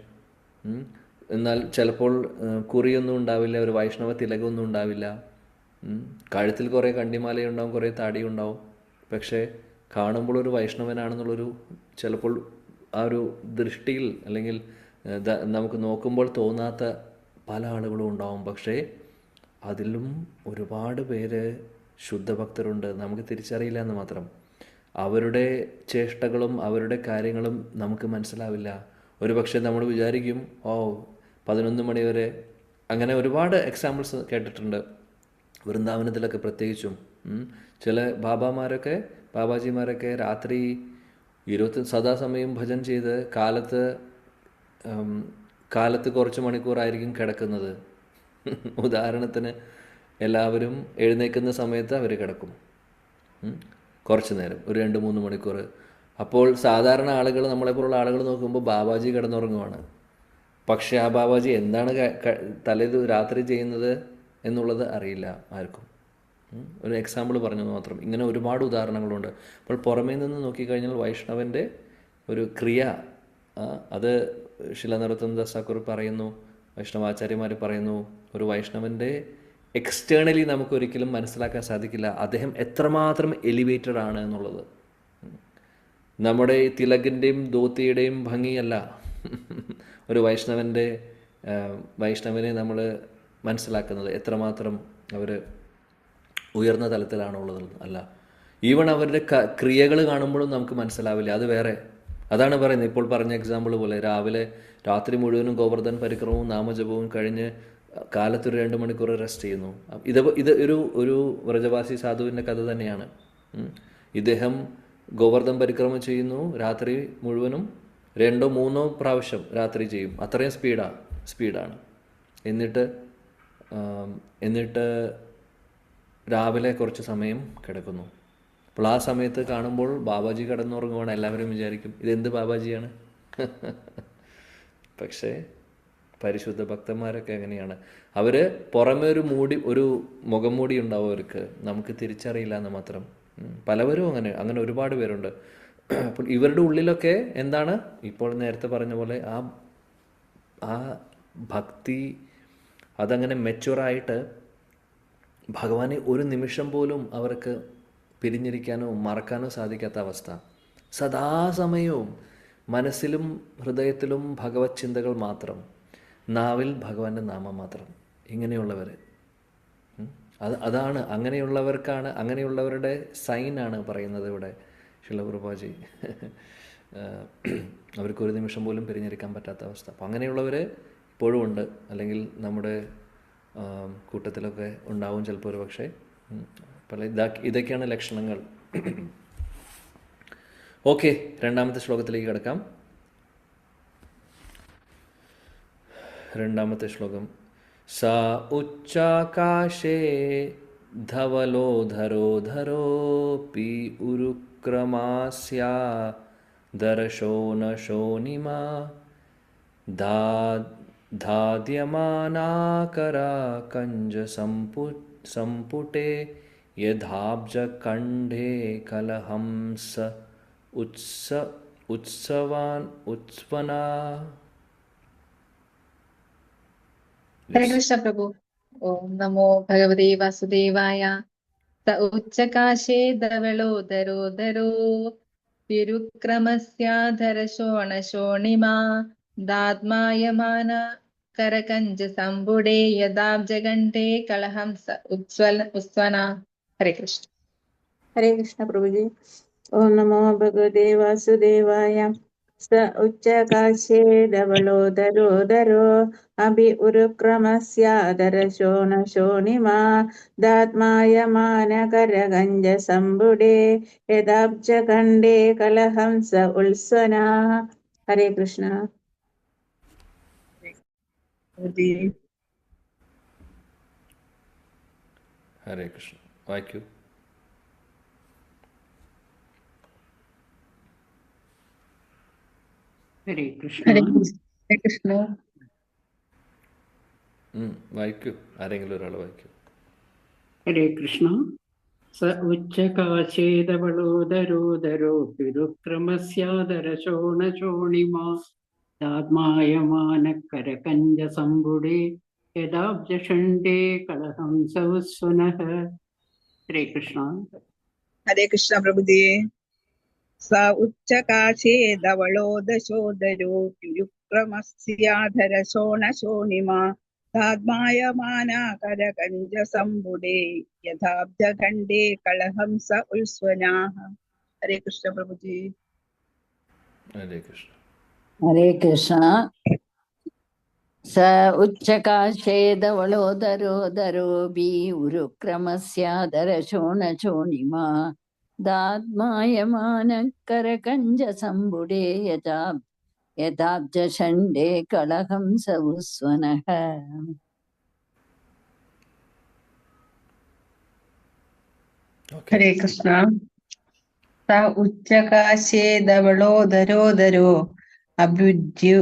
എന്നാൽ ചിലപ്പോൾ കുറിയൊന്നും ഉണ്ടാവില്ല, ഒരു വൈഷ്ണവ തിലകമൊന്നും ഉണ്ടാവില്ല. കഴുത്തിൽ കുറേ കണ്ടിമാലയുണ്ടാവും, കുറേ താടിയുണ്ടാവും. പക്ഷേ കാണുമ്പോൾ ഒരു വൈഷ്ണവനാണെന്നുള്ളൊരു ചിലപ്പോൾ ആ ഒരു ദൃഷ്ടിയിൽ അല്ലെങ്കിൽ നമുക്ക് നോക്കുമ്പോൾ തോന്നാത്ത പല ആളുകളും ഉണ്ടാവും. പക്ഷേ അതിലും ഒരുപാട് പേര് ശുദ്ധഭക്തരുണ്ട്, നമുക്ക് തിരിച്ചറിയില്ല എന്ന് മാത്രം. അവരുടെ ചേഷ്ടകളും അവരുടെ കാര്യങ്ങളും നമുക്ക് മനസ്സിലാവില്ല. ഒരു പക്ഷേ നമ്മൾ വിചാരിക്കും 11 മണി വരെ. അങ്ങനെ ഒരുപാട് എക്സാമ്പിൾസ് കേട്ടിട്ടുണ്ട് വൃന്ദാവനത്തിലൊക്കെ പ്രത്യേകിച്ചും. ചില ബാബാജിമാരൊക്കെ രാത്രി സദാസമയം ഭജൻ ചെയ്ത് കാലത്ത് കുറച്ച് മണിക്കൂറായിരിക്കും കിടക്കുന്നത്. ഉദാഹരണത്തിന് എല്ലാവരും എഴുന്നേൽക്കുന്ന സമയത്ത് അവർ കിടക്കും കുറച്ച് നേരം, ഒരു 2-3 മണിക്കൂർ. അപ്പോൾ സാധാരണ ആളുകൾ, നമ്മളെപ്പോലുള്ള ആളുകൾ നോക്കുമ്പോൾ ബാബാജി കിടന്നുറങ്ങുവാണ്. പക്ഷേ ആ ബാബാജി എന്താണ് രാത്രി ചെയ്യുന്നത് എന്നുള്ളത് അറിയില്ല ആർക്കും. ഒരു എക്സാമ്പിൾ പറഞ്ഞത് മാത്രം. ഇങ്ങനെ ഒരുപാട് ഉദാഹരണങ്ങളുണ്ട്. അപ്പോൾ പുറമേ നിന്ന് നോക്കിക്കഴിഞ്ഞാൽ വൈഷ്ണവൻ്റെ ഒരു ക്രിയ, അത് ശില നരോത്തമദാസ് താക്കൂർ പറയുന്നു, വൈഷ്ണവാചാര്യന്മാർ പറയുന്നു, ഒരു വൈഷ്ണവൻ്റെ എക്സ്റ്റേണലി നമുക്കൊരിക്കലും മനസ്സിലാക്കാൻ സാധിക്കില്ല അദ്ദേഹം എത്രമാത്രം എലിവേറ്റഡ് ആണ് എന്നുള്ളത്. നമ്മുടെ തിലകിൻ്റെയും ധോത്തിയുടെയും ഭംഗിയല്ല ഒരു വൈഷ്ണവനെ നമ്മൾ മനസ്സിലാക്കുന്നത് എത്രമാത്രം അവർ ഉയർന്ന തലത്തിലാണുള്ളത് അല്ല. ഈവൺ അവരുടെ ക്രിയകൾ കാണുമ്പോഴും നമുക്ക് മനസ്സിലാവില്ല, അത് വേറെ. അതാണ് പറയുന്നത്, ഇപ്പോൾ പറഞ്ഞ എക്സാമ്പിൾ പോലെ രാത്രി മുഴുവനും ഗോവർദ്ധൻ പരിക്രമവും നാമജപവും കഴിഞ്ഞ് കാലത്തൊരു 2 മണിക്കൂർ റെസ്റ്റ് ചെയ്യുന്നു. ഇത് ഒരു വ്രജവാസി സാധുവിൻ്റെ കഥ തന്നെയാണ്. ഇദ്ദേഹം ഗോവർദ്ധൻ പരിക്രമം ചെയ്യുന്നു, രാത്രി മുഴുവനും 2-3 പ്രാവശ്യം രാത്രി ചെയ്യും. അത്രയും സ്പീഡാണ്. എന്നിട്ട് രാവിലെ കുറച്ച് സമയം കിടക്കുന്നു. അപ്പോൾ ആ സമയത്ത് കാണുമ്പോൾ ബാബാജി കിടന്നുറങ്ങുവാണ്. എല്ലാവരും വിചാരിക്കും ഇതെന്ത് ബാബാജിയാണ്. പക്ഷേ പരിശുദ്ധ ഭക്തന്മാരൊക്കെ എങ്ങനെയാണ്, അവർ പുറമെ ഒരു മുഖം മൂടി ഉണ്ടാവും അവർക്ക്, നമുക്ക് തിരിച്ചറിയില്ല എന്ന് മാത്രം. പലവരും അങ്ങനെ ഒരുപാട് പേരുണ്ട്. അപ്പോൾ ഇവരുടെ ഉള്ളിലൊക്കെ എന്താണ്, ഇപ്പോൾ നേരത്തെ പറഞ്ഞ പോലെ ആ ഭക്തി അതങ്ങനെ മെച്യൂറായിട്ട് ഭഗവാനെ ഒരു നിമിഷം പോലും അവർക്ക് പിരിഞ്ഞിരിക്കാനോ മറക്കാനോ സാധിക്കാത്ത അവസ്ഥ. സദാസമയവും മനസ്സിലും ഹൃദയത്തിലും ഭഗവത് ചിന്തകൾ മാത്രം, നാവിൽ ഭഗവാന്റെ നാമം മാത്രം. ഇങ്ങനെയുള്ളവർ അതാണ് അങ്ങനെയുള്ളവരുടെ സൈനാണ് പറയുന്നത് ഇവിടെ ശിലപ്രഭാജി. അവർക്കൊരു നിമിഷം പോലും പിരിഞ്ഞിരിക്കാൻ പറ്റാത്ത അവസ്ഥ. അപ്പം അങ്ങനെയുള്ളവർ ഇപ്പോഴും ഉണ്ട്, അല്ലെങ്കിൽ നമ്മുടെ കൂട്ടത്തിലൊക്കെ ഉണ്ടാവും ചിലപ്പോൾ ഒരു പക്ഷേ. ഇതൊക്കെയാണ് ലക്ഷണങ്ങൾ. ഓക്കെ, രണ്ടാമത്തെ ശ്ലോകത്തിലേക്ക് കിടക്കാം. രണ്ടാമത്തെ ശ്ലോകം. സാ ഉച്ചാകാശേ ധവലോധരോധരോപി ഉരുക്രമാസ്യാ ദർശോ നശോനിമാ ധാദ്യമാനാകരാ കഞ്ച സംപുടേ യഥാബ്ജകണ്ഠേ കലഹംസ ഉത്സവനാ. ഹരേ കൃഷ്ണ പ്രഭു. ഓം നമോ ഭഗവതേ വാസുദേവായ. സ ഉച്ചകാശേ ധവളോദരോദരോ വിരുക്രമസ്യാധരശോണശോണിമാ ദാത്മായമാന കരകഞ്ച സംബുടേ യഥാബ്ജകണ്ഠേ കലഹംസ ഉത്സവന. ഹരേ കൃഷ്ണ. ഹരേ കൃഷ്ണ പ്രഭുജി. ഓം നമോ ഭഗവതേ വാസുദേവായ. സ ഉച്ചകാശേ ധവളോദരോദരോ അഭി ഉരുക്രമസ്യാദരശോണശോണിമാ ദാത്മായമാനകരഗഞ്ച സംബുടേ യഥാബ്ജകണ്ഠേ കലഹംസ ഉത്സവനാ. ഹരേ കൃഷ്ണ. ഹരേ കൃഷ്ണ. വായിക്കൂ. ഹരേ കൃഷ്ണ. ഹരേ കൃഷ്ണ. വായിക്കൂ, ആരെങ്കിലും ഒരാൾ വായിക്കൂ. ഹരേ കൃഷ്ണ. സ ഉച്ചകാശേതവളോദരോദരോപിരുക്രമസ്യാദരശോണശോണിമാ യാത്മായമാനക്കരകഞ്ചസംബുടേ യദാബ്ജഷണ്ഡേ കളഹംസവസ്വനഃ. ഹരേ കൃഷ്ണ. ഹരേ കൃഷ്ണ പ്രഭുജി. സ ഉച്ചകാശേ ധവളോ ദശോദരോ യുരുക്രമസ്യാധരശോണശോണിമാ താദ്മായമാനാകരകഞ്ചസംബുടേ യഥാബ്ജഖണ്ഡേ കളഹംസ ഉത്സ്വനാഃ. ഹരേ കൃഷ്ണ പ്രഭുജി. ഹരേ കൃഷ്ണ. ഹരേ കൃഷ്ണ. സ ഉച്ചകാശേതവളോദരോദരോപി ഉരുക്രമസ്യാദരശോണശോണിമാ ദാത്മായമാനക്കരകഞ്ചസംബുടേ യഥാബ്ജഷണ്ഡേ കളഹംസവുസ്വനഃ. ഹരേ കൃഷ്ണ. സ ഉച്ചകാശേ ധവളോദരോദരോ അഭ്യുജ്യു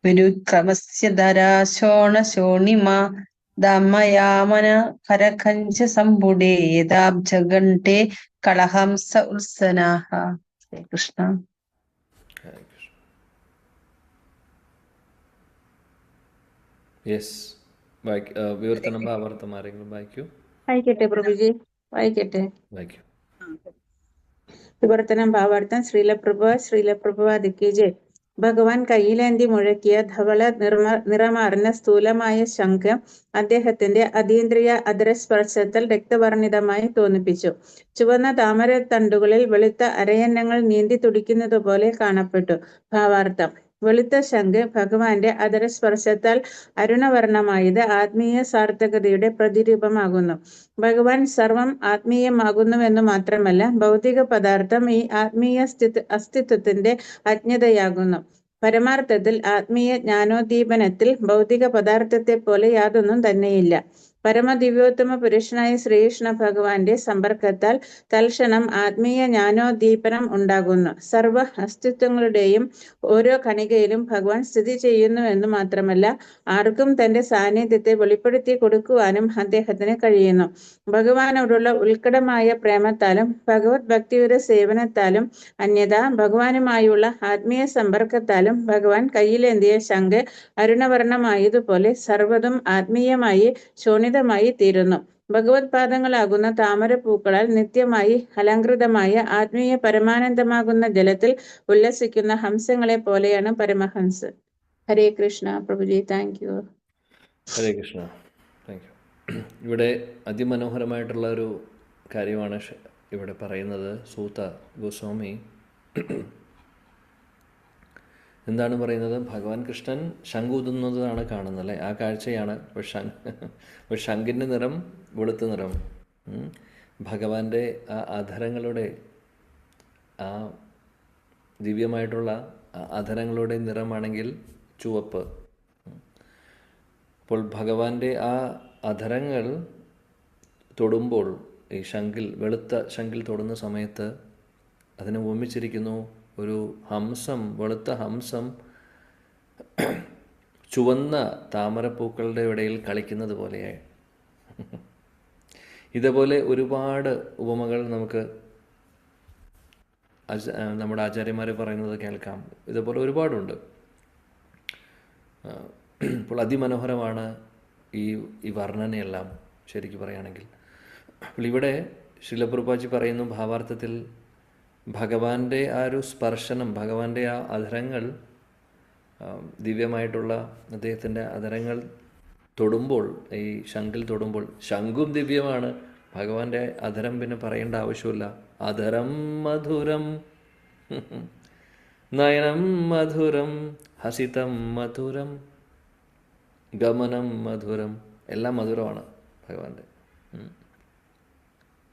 വിരുക്രമസ്യ ധരാശോണശോണിമാ ദമയാമന കരകഞ്ച സംബുടേ യഥാബ്ജഗണ്ഡേ കളഹംസ ഉത്സനാഃ. ഹരേ കൃഷ്ണ. ഹരേ കൃഷ്ണ. യെസ്, വിവർത്തനം ഭാവാർത്ഥം ആരെങ്കിലും വായിക്കൂ? വായിക്കട്ടെ പ്രഭുജി, വായിക്കട്ടെ. വായിക്കൂ. വിവർത്തനം ഭാവാർത്ഥം. ശ്രീലപ്രഭുപാദ് കി ജയ്. ഭഗവാൻ കയ്യിലേന്തി മുഴക്കിയ ധവള നിറമാർന്ന സ്ഥൂലമായ ശംഖ് അദ്ദേഹത്തിന്റെ അതീന്ദ്രിയ അധരസ്പർശത്താൽ രക്തവർണിതമായി തോന്നിപ്പിച്ചു. ചുവന്ന താമരത്തണ്ടുകളിൽ വെളുത്ത അരയന്നങ്ങൾ നീന്തി തുടിക്കുന്നതുപോലെ കാണപ്പെട്ടു. ഭാവാർത്ഥം. വെളുത്ത ശംഖ് ഭഗവാന്റെ അധരസ്പർശത്താൽ അരുണവർണ്ണമായത് ആത്മീയ സാർത്ഥകതയുടെ പ്രതിരൂപമാകുന്നു. ഭഗവാൻ സർവം ആത്മീയമാകുന്നുവെന്നു മാത്രമല്ല, ഭൗതിക പദാർത്ഥം ഈ ആത്മീയ അസ്തിത്വത്തിന്റെ അജ്ഞതയാകുന്നു. പരമാർത്ഥത്തിൽ ആത്മീയ ജ്ഞാനോദ്ദീപനത്തിൽ ഭൗതിക പദാർത്ഥത്തെ പോലെ യാതൊന്നും തന്നെയില്ല. പരമദിവ്യോത്തമ പുരുഷനായ ശ്രീകൃഷ്ണ ഭഗവാന്റെ സമ്പർക്കത്താൽ തൽക്ഷണം ആത്മീയ ജ്ഞാനോദ്ദീപനം ഉണ്ടാകുന്നു. സർവ അസ്തിത്വങ്ങളുടെയും ഓരോ കണികയിലും ഭഗവാൻ സ്ഥിതി ചെയ്യുന്നുവെന്നു മാത്രമല്ല, ആർക്കും തന്റെ സാന്നിധ്യത്തെ വെളിപ്പെടുത്തി കൊടുക്കുവാനും അദ്ദേഹത്തിന് കഴിയുന്നു. ഭഗവാനോടുള്ള ഉത്കടമായ പ്രേമത്താലും ഭഗവത് ഭക്തിയുടെ സേവനത്താലും അന്യഥാ ഭഗവാനുമായുള്ള ആത്മീയ സമ്പർക്കത്താലും ഭഗവാൻ കയ്യിലേന്തിയ ശംഖ് അരുണവർണ്ണമായതുപോലെ സർവ്വതും ആത്മീയമായി ശോണിതമായി തീരുന്നു. ഭഗവത് പാദങ്ങളാകുന്ന താമരപ്പൂക്കളാൽ നിത്യമായി അലങ്കൃതമായ ആത്മീയ പരമാനന്ദമാകുന്ന ജലത്തിൽ ഉല്ലസിക്കുന്ന ഹംസങ്ങളെ പോലെയാണ് Paramahamsa. Hare Krishna Prabhuji. Thank you. Hare Krishna. Thank you. ഇവിടെ അതിമനോഹരമായിട്ടുള്ള ഒരു കാര്യമാണ് ഇവിടെ പറയുന്നത്. സൂത ഗോസ്വാമി എന്താണ് പറയുന്നത്? ഭഗവാൻ കൃഷ്ണൻ ശംഖൂതുന്നതാണ് കാണുന്നത് അല്ലേ? ആ കാഴ്ചയാണ്. ശംഖിൻ്റെ നിറം വെളുത്ത നിറം, ഭഗവാന്റെ ആ അധരങ്ങളുടെ ആ ദിവ്യമായിട്ടുള്ള അധരങ്ങളുടെ നിറമാണെങ്കിൽ ചുവപ്പ്. അപ്പോൾ ഭഗവാന്റെ ആ അധരങ്ങൾ തൊടുമ്പോൾ, ഈ ശംഖിൽ, വെളുത്ത ശംഖിൽ തൊടുന്ന സമയത്ത് അതിനെ ഉപമിച്ചിരിക്കുന്നു ഒരു ഹംസം, വെളുത്ത ഹംസം ചുവന്ന താമരപ്പൂക്കളുടെ ഇടയിൽ കളിക്കുന്നത് പോലെയായി. ഇതേപോലെ ഒരുപാട് ഉപമകൾ നമുക്ക് നമ്മുടെ ആചാര്യന്മാർ പറയുന്നത് കേൾക്കാം. ഇതേപോലെ ഒരുപാടുണ്ട്. അപ്പോൾ അതിമനോഹരമാണ് ഈ വർണ്ണനയെല്ലാം ശരിക്കും പറയുകയാണെങ്കിൽ. അപ്പോൾ ഇവിടെ ശിലപ്രഭുപാദി പറയുന്നു ഭാവാർത്ഥത്തിൽ ഭഗവാന്റെ ആ ഒരു സ്പർശനം, ഭഗവാന്റെ ആ അധരങ്ങൾ, ദിവ്യമായിട്ടുള്ള അദ്ദേഹത്തിൻ്റെ അധരങ്ങൾ തൊടുമ്പോൾ, ഈ ശംഖിൽ തൊടുമ്പോൾ, ശംഖും ദിവ്യമാണ്, ഭഗവാന്റെ അധരം പിന്നെ പറയേണ്ട ആവശ്യമില്ല. അധരം മധുരം, നയനം മധുരം, ഹസിതം മധുരം, ഗമനം മധുരം, എല്ലാം മധുരമാണ്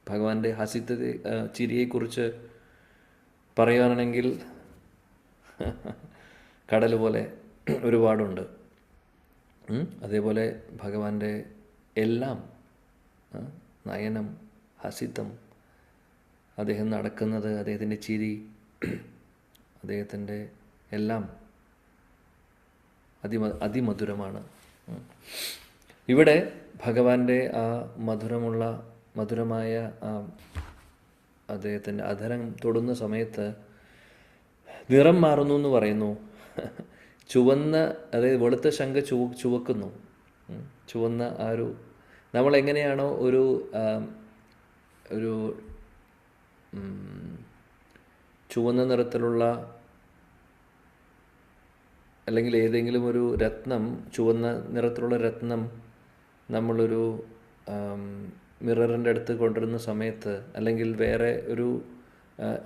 ഭഗവാന്റെ ഹസിതത്തെ, ചിരിയെക്കുറിച്ച് പറയുകയാണെങ്കിൽ കടൽ പോലെ ഒരുപാടുണ്ട്. അതേപോലെ ഭഗവാന്റെ എല്ലാം, നയനം, ഹസിതം, അദ്ദേഹം നടക്കുന്നത്, അദ്ദേഹത്തിൻ്റെ ചിരി, അദ്ദേഹത്തിൻ്റെ എല്ലാം അതിമധുരമാണ്. ഇവിടെ ഭഗവാന്റെ ആ മധുരമായ ആ അദ്ദേഹത്തിൻ്റെ അധരം തൊടുന്ന സമയത്ത് നിറം മാറുന്നു എന്ന് പറയുന്നു. ചുവന്ന, അതായത് വെളുത്ത ശംഖ ചുവക്കുന്നു. ചുവന്ന ആ ഒരു, നമ്മളെങ്ങനെയാണോ ഒരു ചുവന്ന നിറത്തിലുള്ള അല്ലെങ്കിൽ ഏതെങ്കിലും ഒരു രത്നം, ചുവന്ന നിറത്തിലുള്ള രത്നം നമ്മളൊരു മിററിൻ്റെ അടുത്ത് കൊണ്ടുവരുന്ന സമയത്ത്, അല്ലെങ്കിൽ വേറെ ഒരു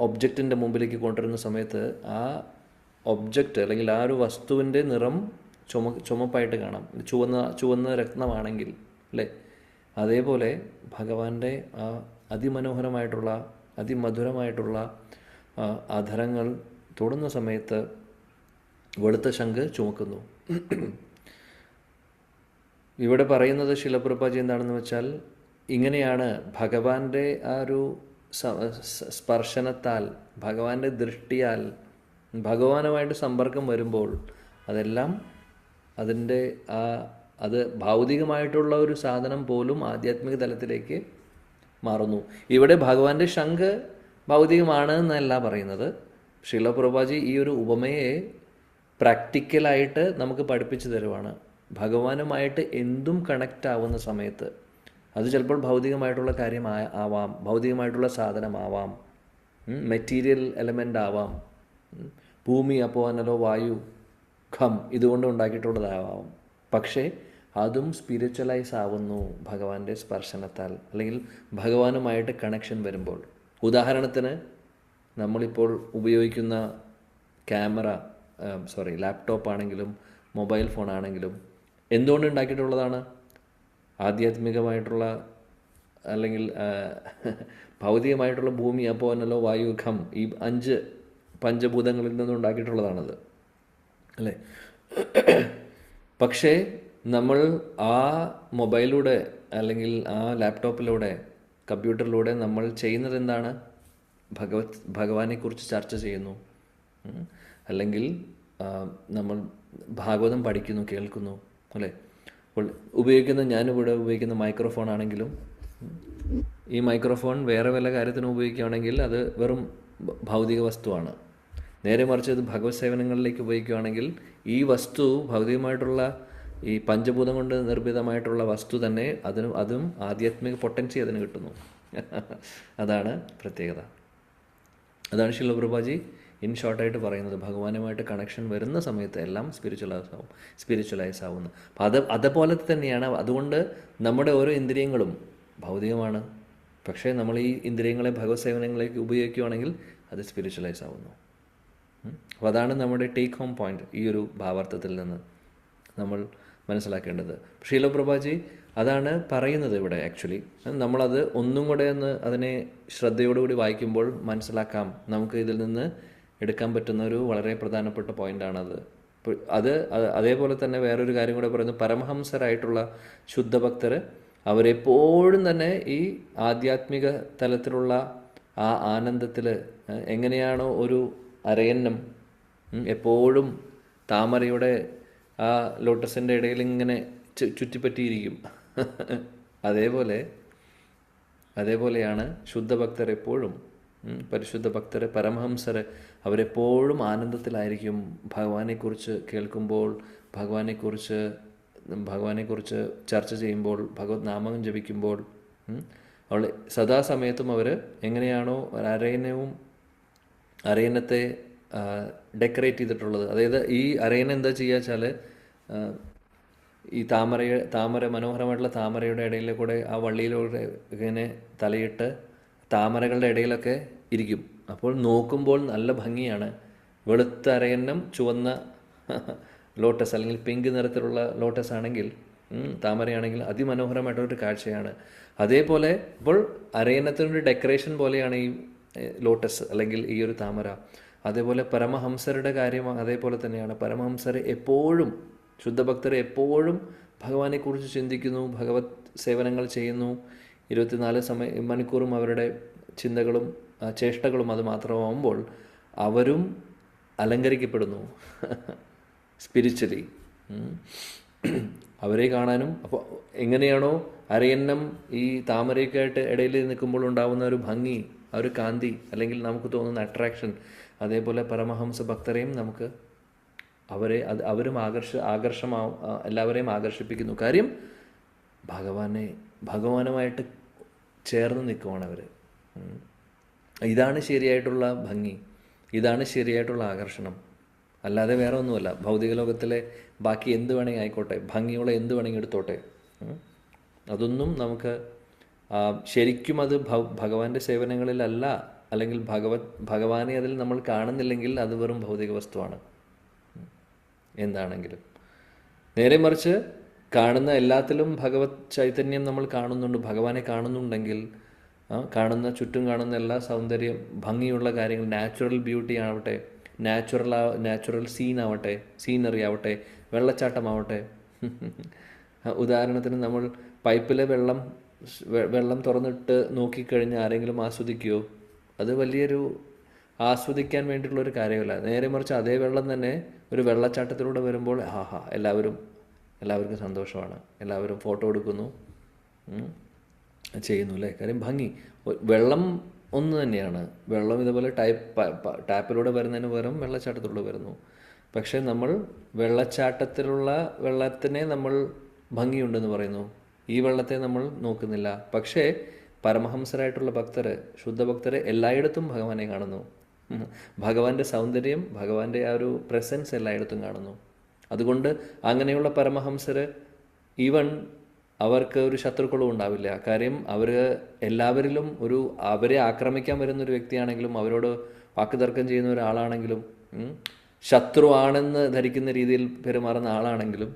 ഒബ്ജക്റ്റിൻ്റെ മുമ്പിലേക്ക് കൊണ്ടുവരുന്ന സമയത്ത് ആ ഒബ്ജക്റ്റ് അല്ലെങ്കിൽ ആ ഒരു വസ്തുവിൻ്റെ നിറം ചുമപ്പായിട്ട് കാണാം, ചുവന്ന രത്നമാണെങ്കിൽ അല്ലേ. അതേപോലെ ഭഗവാന്റെ ആ അതിമനോഹരമായിട്ടുള്ള അതിമധുരമായിട്ടുള്ള അധരങ്ങൾ തൊടുന്ന സമയത്ത് വെളുത്ത ശംഖ് ചുമക്കുന്നു. ഇവിടെ പറയുന്നത് ശിലപ്രഭുപാദി എന്താണെന്ന് വെച്ചാൽ, ഇങ്ങനെയാണ് ഭഗവാന്റെ ആ ഒരു സ്പർശനത്താൽ, ഭഗവാന്റെ ദൃഷ്ടിയാൽ, ഭഗവാനുമായിട്ട് സമ്പർക്കം വരുമ്പോൾ അതെല്ലാം അതിൻ്റെ അത് ഭൗതികമായിട്ടുള്ള ഒരു സാധനം പോലും ആധ്യാത്മിക തലത്തിലേക്ക് മാറുന്നു. ഇവിടെ ഭഗവാന്റെ ശംഖ് ഭൗതികമാണ് എന്നല്ല പറയുന്നത്. ശിലപ്രഭുപാദി ഈ ഒരു ഉപമയെ പ്രാക്ടിക്കലായിട്ട് നമുക്ക് പഠിപ്പിച്ചു തരുവാണ്. ഭഗവാനുമായിട്ട് എന്തും കണക്റ്റ് ആവുന്ന സമയത്ത്, അത് ചിലപ്പോൾ ഭൗതികമായിട്ടുള്ള കാര്യം ആവാം, ഭൗതികമായിട്ടുള്ള സാധനമാവാം, മെറ്റീരിയൽ എലമെൻ്റ് ആവാം, ഭൂമി, അപ്പോനലോ, വായു, ഖം ഇതുകൊണ്ട് ഉണ്ടാക്കിയിട്ടുള്ളതാവാം. പക്ഷേ അതും സ്പിരിച്വലൈസ് ആവുന്നു ഭഗവാന്റെ സ്പർശനത്താൽ, അല്ലെങ്കിൽ ഭഗവാനുമായിട്ട് കണക്ഷൻ വരുമ്പോൾ. ഉദാഹരണത്തിന് നമ്മളിപ്പോൾ ഉപയോഗിക്കുന്ന ക്യാമറ, ലാപ്ടോപ്പ് ആണെങ്കിലും മൊബൈൽ ഫോൺ ആണെങ്കിലും എന്തുകൊണ്ട് ഉണ്ടാക്കിയിട്ടുള്ളതാണ്? ആധ്യാത്മികമായിട്ടുള്ള അല്ലെങ്കിൽ ഭൗതികമായിട്ടുള്ള ഭൂമി, അപ്പോനലോ, വായു, ഖം ഈ 5 പഞ്ചഭൂതങ്ങളിൽ നിന്നും ഉണ്ടാക്കിയിട്ടുള്ളതാണത് അല്ലേ. പക്ഷേ നമ്മൾ ആ മൊബൈലിലൂടെ അല്ലെങ്കിൽ ആ ലാപ്ടോപ്പിലൂടെ, കമ്പ്യൂട്ടറിലൂടെ നമ്മൾ ചെയ്യുന്നത് എന്താണ്? ഭഗവാനെക്കുറിച്ച് ചർച്ച ചെയ്യുന്നു, അല്ലെങ്കിൽ നമ്മൾ ഭാഗവതം പഠിക്കുന്നു, കേൾക്കുന്നു അല്ലേ. അപ്പോൾ ഞാനിവിടെ ഉപയോഗിക്കുന്ന മൈക്രോഫോൺ ആണെങ്കിലും, ഈ മൈക്രോഫോൺ വേറെ വല്ല കാര്യത്തിനും ഉപയോഗിക്കുകയാണെങ്കിൽ അത് വെറും ഭൗതിക വസ്തുവാണ്. നേരെ മറിച്ച് ഇത് ഭഗവത് സേവനങ്ങളിലേക്ക് ഉപയോഗിക്കുകയാണെങ്കിൽ ഈ വസ്തു ഭൗതികമായിട്ടുള്ള ഈ പഞ്ചഭൂതം കൊണ്ട് നിർമ്മിതമായിട്ടുള്ള വസ്തു തന്നെ അതും ആധ്യാത്മിക പൊട്ടൻസി അതിന് കിട്ടുന്നു. അതാണ് പ്രത്യേകത. അതാണ് ശിലപ്രഭുപാദി ഇൻ ഷോർട്ടായിട്ട് പറയുന്നത്. ഭഗവാനുമായിട്ട് കണക്ഷൻ വരുന്ന സമയത്ത് എല്ലാം സ്പിരിച്വലൈസ് ആവുന്നു. അപ്പം അതുപോലെ തന്നെയാണ്. അതുകൊണ്ട് നമ്മുടെ ഓരോ ഇന്ദ്രിയങ്ങളും ഭൗതികമാണ്, പക്ഷേ നമ്മൾ ഈ ഇന്ദ്രിയങ്ങളെ ഭഗവത് സേവനങ്ങളിലേക്ക് ഉപയോഗിക്കുകയാണെങ്കിൽ അത് സ്പിരിച്വലൈസ് ആവുന്നു. അപ്പോൾ അതാണ് നമ്മുടെ ടേക്ക് ഹോം പോയിന്റ് ഈ ഒരു ഭാവാർത്ഥത്തിൽ നിന്ന് നമ്മൾ മനസ്സിലാക്കേണ്ടത്. ശിലപ്രഭുപാദി അതാണ് പറയുന്നത് ഇവിടെ. ആക്ച്വലി നമ്മളത് ഒന്നും കൂടെ അതിനെ ശ്രദ്ധയോടുകൂടി വായിക്കുമ്പോൾ മനസ്സിലാക്കാം, നമുക്ക് ഇതിൽ നിന്ന് എടുക്കാൻ പറ്റുന്ന ഒരു വളരെ പ്രധാനപ്പെട്ട പോയിൻ്റാണത്. അതേപോലെ തന്നെ വേറൊരു കാര്യം കൂടെ പറയുന്നത്, പരമഹംസരായിട്ടുള്ള ശുദ്ധഭക്തർ അവരെപ്പോഴും തന്നെ ഈ ആധ്യാത്മിക തലത്തിലുള്ള ആ ആനന്ദത്തിൽ, എങ്ങനെയാണോ ഒരു അരയന്നം എപ്പോഴും താമരയുടെ ആ ലോട്ടസിൻ്റെ ഇടയിൽ ഇങ്ങനെ ചുറ്റിപ്പറ്റിയിരിക്കും, അതേപോലെയാണ് ശുദ്ധഭക്തർ എപ്പോഴും, പരിശുദ്ധ ഭക്തർ, പരമഹംസർ അവരെപ്പോഴും ആനന്ദത്തിലായിരിക്കും. ഭഗവാനെക്കുറിച്ച് കേൾക്കുമ്പോൾ, ഭഗവാനെക്കുറിച്ച് ചർച്ച ചെയ്യുമ്പോൾ, ഭഗവത് നാമം ജപിക്കുമ്പോൾ സദാസമയത്തും അവർ എങ്ങനെയാണോ അരയന്നത്തെ ഡെക്കറേറ്റ് ചെയ്തിട്ടുള്ളത്, അതായത് ഈ അരയന എന്താ ചെയ്യുക വെച്ചാൽ ഈ താമര മനോഹരമായിട്ടുള്ള താമരയുടെ ഇടയിൽ കൂടെ ആ വള്ളിയിലൂടെ ഇങ്ങനെ തലയിട്ട് താമരകളുടെ ഇടയിലൊക്കെ ഇരിക്കും. അപ്പോൾ നോക്കുമ്പോൾ നല്ല ഭംഗിയാണ്. വെളുത്ത അരയന്നം, ചുവന്ന ലോട്ടസ് അല്ലെങ്കിൽ പിങ്ക് നിറത്തിലുള്ള ലോട്ടസ് ആണെങ്കിൽ, താമരയാണെങ്കിൽ അതിമനോഹരമായിട്ടൊരു കാഴ്ചയാണ്. അതേപോലെ ഇപ്പോൾ അരയന്നത്തിനൊരു ഡെക്കറേഷൻ പോലെയാണ് ഈ ലോട്ടസ് അല്ലെങ്കിൽ ഈ ഒരു താമര. അതേപോലെ പരമഹംസരുടെ കാര്യം അതേപോലെ തന്നെയാണ്. പരമഹംസർ എപ്പോഴും, ശുദ്ധഭക്തർ എപ്പോഴും ഭഗവാനെക്കുറിച്ച് ചിന്തിക്കുന്നു, ഭഗവത് സേവനങ്ങൾ ചെയ്യുന്നു. 24 മണിക്കൂറും അവരുടെ ചിന്തകളും ചേഷ്ടകളും അത് മാത്രമാകുമ്പോൾ അവരും അലങ്കരിക്കപ്പെടുന്നു സ്പിരിച്വലി. അവരെ കാണാനും, അപ്പോൾ എങ്ങനെയാണോ അരയന്നം ഈ താമരയ്ക്കായിട്ട് ഇടയിൽ നിൽക്കുമ്പോൾ ഉണ്ടാവുന്ന ഒരു ഭംഗി, ആ ഒരു കാന്തി, അല്ലെങ്കിൽ നമുക്ക് തോന്നുന്ന അട്രാക്ഷൻ, അതേപോലെ പരമഹംസ ഭക്തരെയും നമുക്ക് അവരും എല്ലാവരെയും ആകർഷിപ്പിക്കുന്നു. കാര്യം ഭഗവാനുമായിട്ട് ചേർന്ന് നിൽക്കുവാണ് അവർ. ഇതാണ് ശരിയായിട്ടുള്ള ഭംഗി, ഇതാണ് ശരിയായിട്ടുള്ള ആകർഷണം, അല്ലാതെ വേറെ ഒന്നുമല്ല. ഭൗതിക ലോകത്തിലെ ബാക്കി എന്ത് വേണമെങ്കിൽ ആയിക്കോട്ടെ, ഭംഗിയുള്ള എന്ത് വേണമെങ്കിൽ എടുത്തോട്ടെ, അതൊന്നും നമുക്ക് ശരിക്കും അത് ഭഗവാന്റെ സേവനങ്ങളിലല്ല, അല്ലെങ്കിൽ ഭഗവാനെ അതിൽ നമ്മൾ കാണുന്നില്ലെങ്കിൽ അത് വെറും ഭൗതിക വസ്തുവാണ് എന്താണെങ്കിലും. നേരെ മറിച്ച് കാണുന്ന എല്ലാത്തിലും ഭഗവത് ചൈതന്യം നമ്മൾ കാണുന്നുണ്ട്, ഭഗവാനെ കാണുന്നുണ്ടെങ്കിൽ ചുറ്റും കാണുന്ന എല്ലാ സൗന്ദര്യം, ഭംഗിയുള്ള കാര്യങ്ങൾ, നാച്ചുറൽ ബ്യൂട്ടി ആവട്ടെ, നാച്ചുറൽ സീനറി ആവട്ടെ, വെള്ളച്ചാട്ടമാവട്ടെ. ഉദാഹരണത്തിന് നമ്മൾ പൈപ്പിലെ വെള്ളം തുറന്നിട്ട് നോക്കിക്കഴിഞ്ഞാൽ ആരെങ്കിലും ആസ്വദിക്കുമോ? അത് വലിയൊരു ആസ്വദിക്കാൻ വേണ്ടിയിട്ടുള്ളൊരു കാര്യമല്ല. നേരെ മറിച്ച് അതേ വെള്ളം തന്നെ ഒരു വെള്ളച്ചാട്ടത്തിലൂടെ വരുമ്പോൾ എല്ലാവർക്കും സന്തോഷമാണ്, എല്ലാവരും ഫോട്ടോ എടുക്കുന്നു, ചെയ്യുന്നു അല്ലേ. കാര്യം ഭംഗി. വെള്ളം ഒന്ന് തന്നെയാണ്. വെള്ളം ഇതുപോലെ ടാപ്പിലൂടെ വരുന്നതിന് പകരം വെള്ളച്ചാട്ടത്തിലൂടെ വരുന്നു. പക്ഷേ നമ്മൾ വെള്ളത്തിനെ നമ്മൾ ഭംഗിയുണ്ടെന്ന് പറയുന്നു, ഈ വെള്ളത്തെ നമ്മൾ നോക്കുന്നില്ല. പക്ഷേ പരമഹംസരായിട്ടുള്ള ശുദ്ധഭക്തർ എല്ലായിടത്തും ഭഗവാനെ കാണുന്നു. ഭഗവാന്റെ സൗന്ദര്യം, ഭഗവാന്റെ ആ ഒരു പ്രസൻസ് എല്ലായിടത്തും കാണുന്നു. അതുകൊണ്ട് അങ്ങനെയുള്ള പരമഹംസർ ഈവൻ അവർക്ക് ഒരു ശത്രുക്കളും ഉണ്ടാവില്ല. കാര്യം എല്ലാവരിലും അവരെ ആക്രമിക്കാൻ വരുന്നൊരു വ്യക്തിയാണെങ്കിലും, അവരോട് വാക്കുതർക്കം ചെയ്യുന്ന ഒരാളാണെങ്കിലും, ശത്രുവാണെന്ന് ധരിക്കുന്ന രീതിയിൽ പെരുമാറുന്ന ആളാണെങ്കിലും,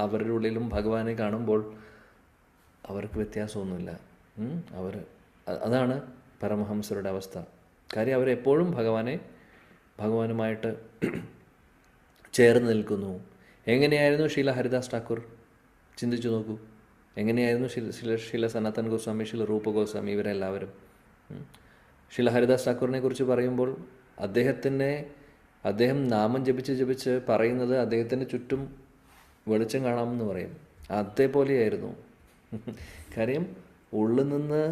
അവരുടെ ഉള്ളിലും ഭഗവാനെ കാണുമ്പോൾ അവർക്ക് വ്യത്യാസമൊന്നുമില്ല. അതാണ് പരമഹംസരുടെ അവസ്ഥ. കാര്യം അവരെപ്പോഴും ഭഗവാനുമായിട്ട് ചേർന്ന് നിൽക്കുന്നു. എങ്ങനെയായിരുന്നു ശീല ഹരിദാസ് ഠാക്കൂർ? ചിന്തിച്ചു നോക്കൂ. എങ്ങനെയായിരുന്നു ശീല സനാതൻ ഗോസ്വാമി, ശീല റൂപ ഗോസ്വാമി, ഇവരെല്ലാവരും. ശീല ഹരിദാസ് ഠാക്കൂറിനെ കുറിച്ച് പറയുമ്പോൾ അദ്ദേഹം നാമം ജപിച്ച് പറയുന്നത് അദ്ദേഹത്തിന് ചുറ്റും വെളിച്ചം കാണാമെന്ന് പറയും. അതേപോലെയായിരുന്നു. കാര്യം ഉള്ളിൽ നിന്ന്